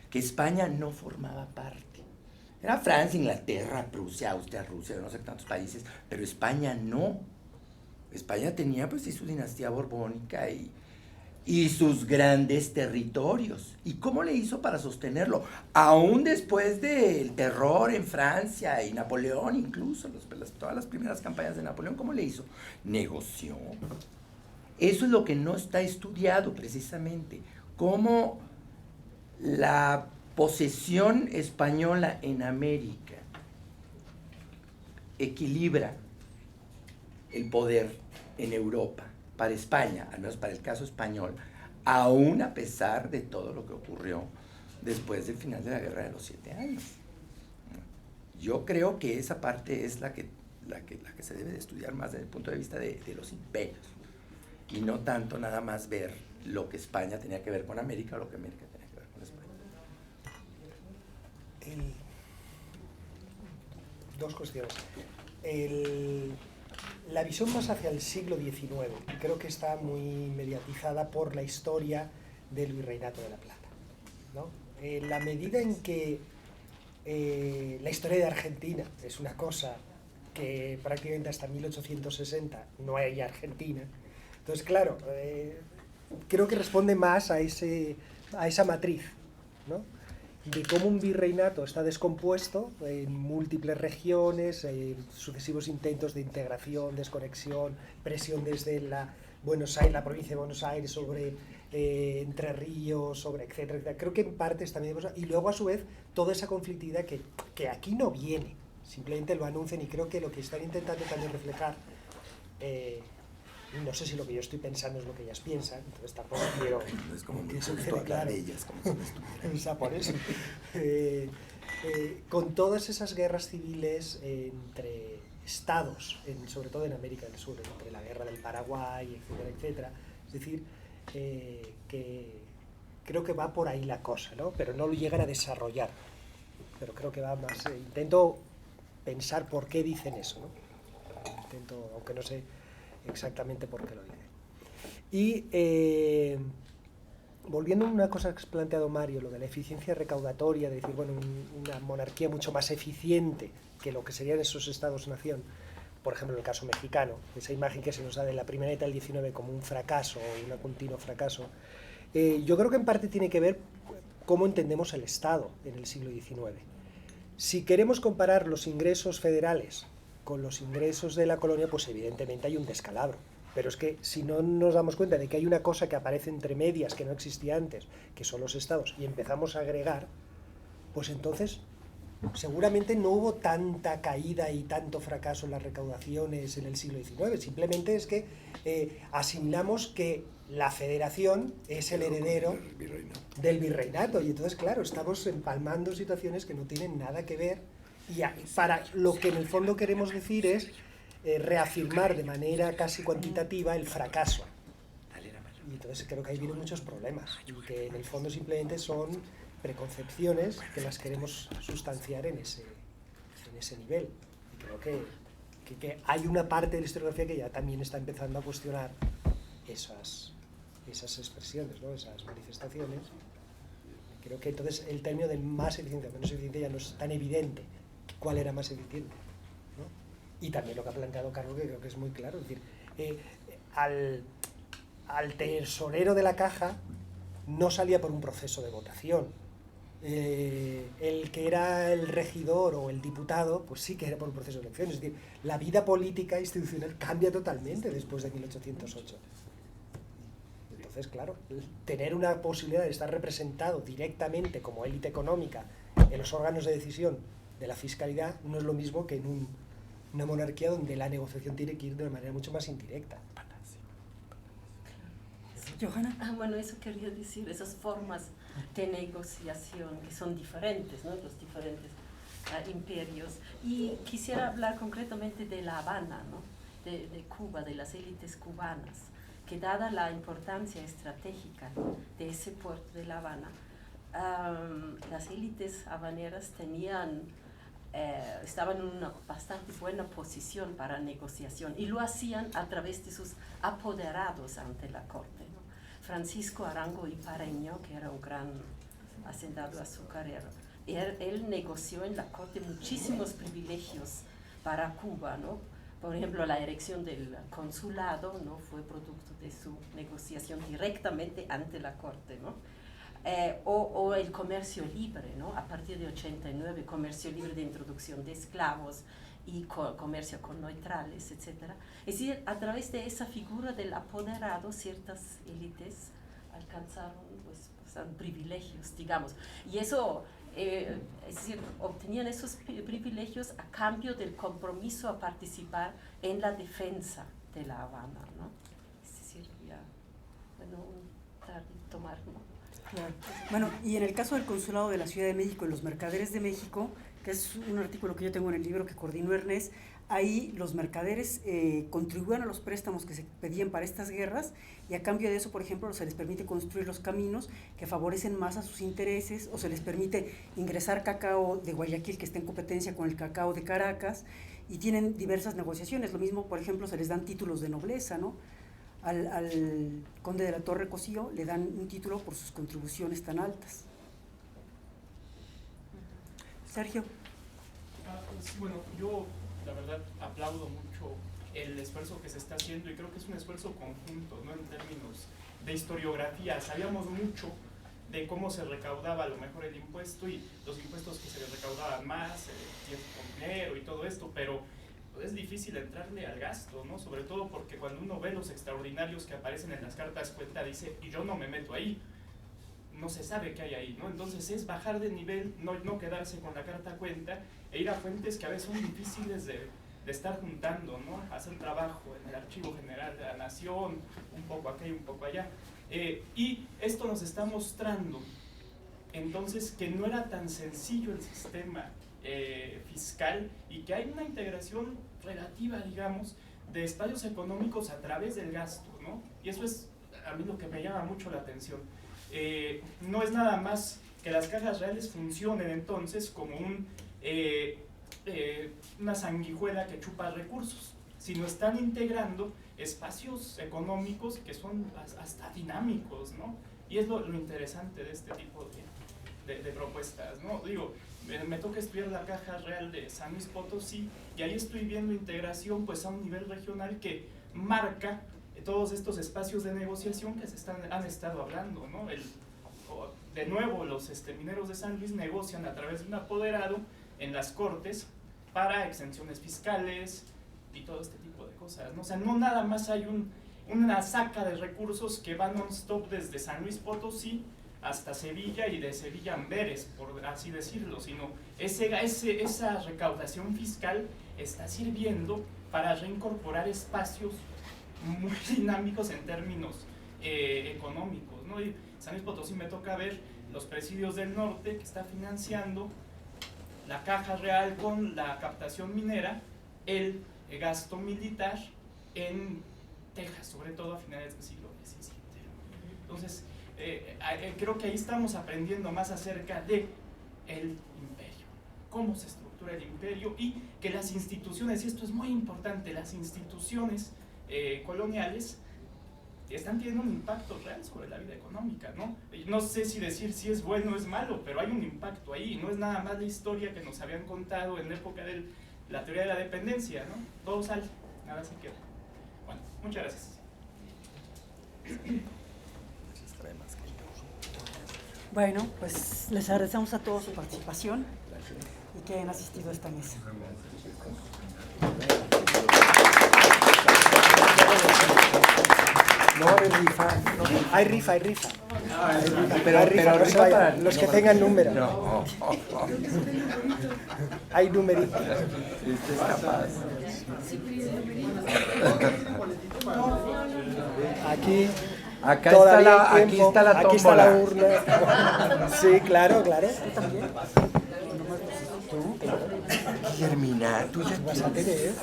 que España no formaba parte. Era Francia, Inglaterra, Prusia, Austria, Rusia, no sé tantos países, pero España no. España tenía pues sí su dinastía borbónica y sus grandes territorios. ¿Y cómo le hizo para sostenerlo? Aún después del terror en Francia y Napoleón, incluso todas las primeras campañas de Napoleón, ¿cómo le hizo? Negoció. Eso es lo que no está estudiado precisamente. Cómo la posesión española en América equilibra el poder en Europa, para España, al menos para el caso español, aún a pesar de todo lo que ocurrió después del final de la Guerra de los 7 años. Yo creo que esa parte es la que se debe de estudiar más desde el punto de vista de los imperios, y no tanto nada más ver lo que España tenía que ver con América o lo que América tenía que ver con España. Dos cuestiones. La visión más hacia el siglo XIX creo que está muy mediatizada por la historia del Virreinato de la Plata, ¿no? En la medida en que la historia de Argentina es una cosa que prácticamente hasta 1860 no hay Argentina, entonces claro, creo que responde más a esa matriz, ¿no? De cómo un virreinato está descompuesto en múltiples regiones, sucesivos intentos de integración, desconexión, presión desde la provincia de Buenos Aires sobre Entre Ríos, sobre etcétera, etcétera. Creo que en parte está bien, y luego a su vez toda esa conflictividad que aquí no viene, simplemente lo anuncian, y creo que lo que están intentando también reflejar, no sé si lo que yo estoy pensando es lo que ellas piensan, entonces tampoco quiero Es como que me eso gusta quede hablar claro. de ellas como si no estuvieran. O sea, por eso. Con todas esas guerras civiles entre estados, sobre todo en América del Sur, entre la guerra del Paraguay, etcétera, etcétera, es decir, que creo que va por ahí la cosa, ¿no? Pero no lo llegan a desarrollar. Pero creo que va más. Intento pensar por qué dicen eso, ¿no? Aunque no sé exactamente por qué lo dicen. Y volviendo a una cosa que has planteado, Mario, lo de la eficiencia recaudatoria, de decir, bueno, una monarquía mucho más eficiente que lo que serían esos estados-nación, por ejemplo, en el caso mexicano, esa imagen que se nos da de la primera mitad del XIX como un fracaso, un continuo fracaso, yo creo que en parte tiene que ver cómo entendemos el Estado en el siglo XIX. Si queremos comparar los ingresos federales con los ingresos de la colonia, pues evidentemente hay un descalabro. Pero es que si no nos damos cuenta de que hay una cosa que aparece entre medias que no existía antes, que son los estados, y empezamos a agregar, pues entonces seguramente no hubo tanta caída y tanto fracaso en las recaudaciones en el siglo XIX. Simplemente es que asimilamos que la federación es el heredero del virreinato, y entonces, claro, estamos empalmando situaciones que no tienen nada que ver, y para lo que en el fondo queremos decir es reafirmar de manera casi cuantitativa el fracaso. Y entonces creo que ahí vienen muchos problemas, y que en el fondo simplemente son preconcepciones que las queremos sustanciar en ese nivel. Y creo que hay una parte de la historiografía que ya también está empezando a cuestionar esas expresiones, ¿no? Esas manifestaciones. Creo que entonces el término de más eficiente o menos eficiente ya no es tan evidente cuál era más eficiente, ¿no? Y también lo que ha planteado Carlos, que creo que es muy claro, es decir, al tesorero de la caja no salía por un proceso de votación. El que era el regidor o el diputado, pues sí que era por un proceso de elección. Es decir, la vida política institucional cambia totalmente después de 1808. Entonces, claro, tener una posibilidad de estar representado directamente como élite económica en los órganos de decisión de la fiscalidad no es lo mismo que en una monarquía donde la negociación tiene que ir de una manera mucho más indirecta. Johanna. Bueno, eso quería decir, esas formas de negociación que son diferentes, ¿no? Los diferentes imperios. Y quisiera hablar concretamente de La Habana, ¿no? De Cuba, de las élites cubanas, que dada la importancia estratégica de ese puerto de La Habana, las élites habaneras estaban en una bastante buena posición para negociación, y lo hacían a través de sus apoderados ante la corte, ¿no? Francisco Arango y Pareño, que era un gran hacendado azucarero, él negoció en la corte muchísimos privilegios para Cuba, ¿no? Por ejemplo, la erección del consulado, ¿no? Fue producto de su negociación directamente ante la corte, ¿no? O el comercio libre, ¿no? A partir de 89, comercio libre de introducción de esclavos y comercio con neutrales, etc. Es decir, a través de esa figura del apoderado, ciertas élites alcanzaron pues, privilegios, digamos. Y eso, es decir, obtenían esos privilegios a cambio del compromiso a participar en la defensa de La Habana, ¿no? Es decir, ya, bueno, tomar, ¿no? Claro. Bueno, y en el caso del Consulado de la Ciudad de México y los mercaderes de México, que es un artículo que yo tengo en el libro que coordinó Ernest, ahí los mercaderes contribuían a los préstamos que se pedían para estas guerras y a cambio de eso, por ejemplo, se les permite construir los caminos que favorecen más a sus intereses, o se les permite ingresar cacao de Guayaquil que está en competencia con el cacao de Caracas, y tienen diversas negociaciones. Lo mismo, por ejemplo, se les dan títulos de nobleza, ¿no? Al conde de la Torre Cosío le dan un título por sus contribuciones tan altas. Sergio. Sí, bueno, yo la verdad aplaudo mucho el esfuerzo que se está haciendo y creo que es un esfuerzo conjunto, ¿no? En términos de historiografía, sabíamos mucho de cómo se recaudaba a lo mejor el impuesto y los impuestos que se les recaudaban más, el tiempo completo y todo esto, pero es difícil entrarle al gasto, ¿no? Sobre todo porque cuando uno ve los extraordinarios que aparecen en las cartas cuenta, dice, y yo no me meto ahí, no se sabe qué hay ahí, ¿no? Entonces es bajar de nivel, no quedarse con la carta cuenta e ir a fuentes que a veces son difíciles de estar juntando, ¿no? Hacer trabajo en el Archivo General de la Nación, un poco acá y un poco allá. Y esto nos está mostrando entonces que no era tan sencillo el sistema fiscal y que hay una integración relativa, digamos, de espacios económicos a través del gasto, ¿no? Y eso es a mí lo que me llama mucho la atención. No es nada más que las cajas reales funcionen entonces como una sanguijuela que chupa recursos, sino están integrando espacios económicos que son hasta dinámicos, ¿no? Y es lo interesante de este tipo de propuestas, ¿no? Digo, me toca estudiar la caja real de San Luis Potosí y ahí estoy viendo integración pues a un nivel regional que marca todos estos espacios de negociación que han estado hablando, ¿no? De nuevo, los mineros de San Luis negocian a través de un apoderado en las cortes para exenciones fiscales y todo este tipo de cosas, ¿no? O sea, no nada más hay una saca de recursos que va non-stop desde San Luis Potosí hasta Sevilla y de Sevilla a Amberes, por así decirlo, sino esa recaudación fiscal está sirviendo para reincorporar espacios muy dinámicos en términos económicos, ¿no? Y San Luis Potosí me toca ver los presidios del norte que está financiando la caja real con la captación minera, el gasto militar en Texas, sobre todo a finales del siglo XVII. Entonces, creo que ahí estamos aprendiendo más acerca de el imperio, cómo se estructura el imperio y que las instituciones, y esto es muy importante, las instituciones coloniales están teniendo un impacto real sobre la vida económica, ¿no? No sé si decir si es bueno o es malo, pero hay un impacto ahí, no es nada más la historia que nos habían contado en la época de la teoría de la dependencia, ¿no? Todo sale, nada se queda. Bueno, muchas gracias. Bueno, pues les agradecemos a todos su participación y que hayan asistido a esta mesa. No va a haber rifa. Hay rifa. Pero Hay rifa, no se vayan. para Los que tengan número. No. Hay numerito. Este es capaz. Aquí. Aquí Todavía está la aquí está la tómbola. urna. Sí, claro. Guillermina, tú ya vas a tener.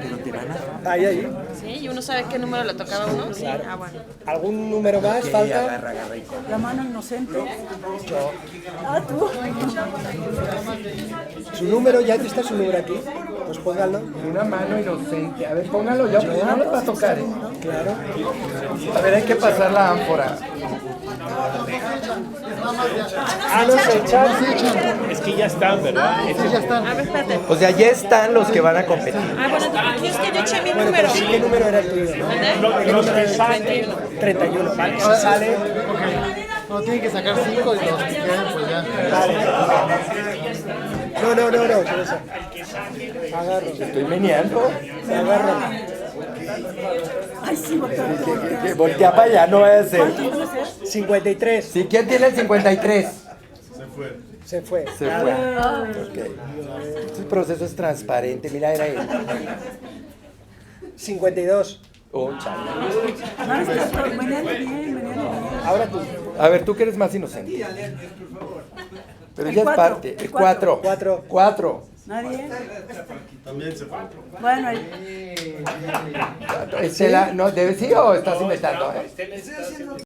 Pero te van a... Ahí. Sí, y uno sabe qué número le tocaba a uno. Sí, Claro. bueno. ¿Algún número más falta? Agarra y come. La mano inocente. Tú. Su número, ya está su número aquí. Pues póngalo. Una mano inocente. A ver, póngalo ya, porque no les va a tocar, ¿eh? Claro. A ver, hay que pasar la ánfora. No se echan. Es que ya están, ¿verdad? Ya están. A ver, espérate. O sea, ya están los que van a competir. Bueno, aquí es que yo eché mi Bueno, número. pero sí, ¿qué número era el tuyo? ¿no? Los que salen. 31. Vale, si sale. No, tienen que sacar 5 y los que queden, pues ya. Vale. No, por eso. Agarro. Estoy meneando. Agarro. Ay, sí, Que voltea para allá, no va a ser. 53. ¿Sí? ¿Quién tiene el 53? Se fue. Se fue. Ok. Este proceso es transparente. Mira, era él. 52. Oh, chale. Mañana bien. Ahora tú. A ver, tú que eres más inocente. por favor. Pero El ya es cuatro, parte. el El 4. Cuatro. 4. ¿Nadie? También se fue. Bueno, ahí. Estela, no, ¿debe sí o estás inventando? Estela está haciendo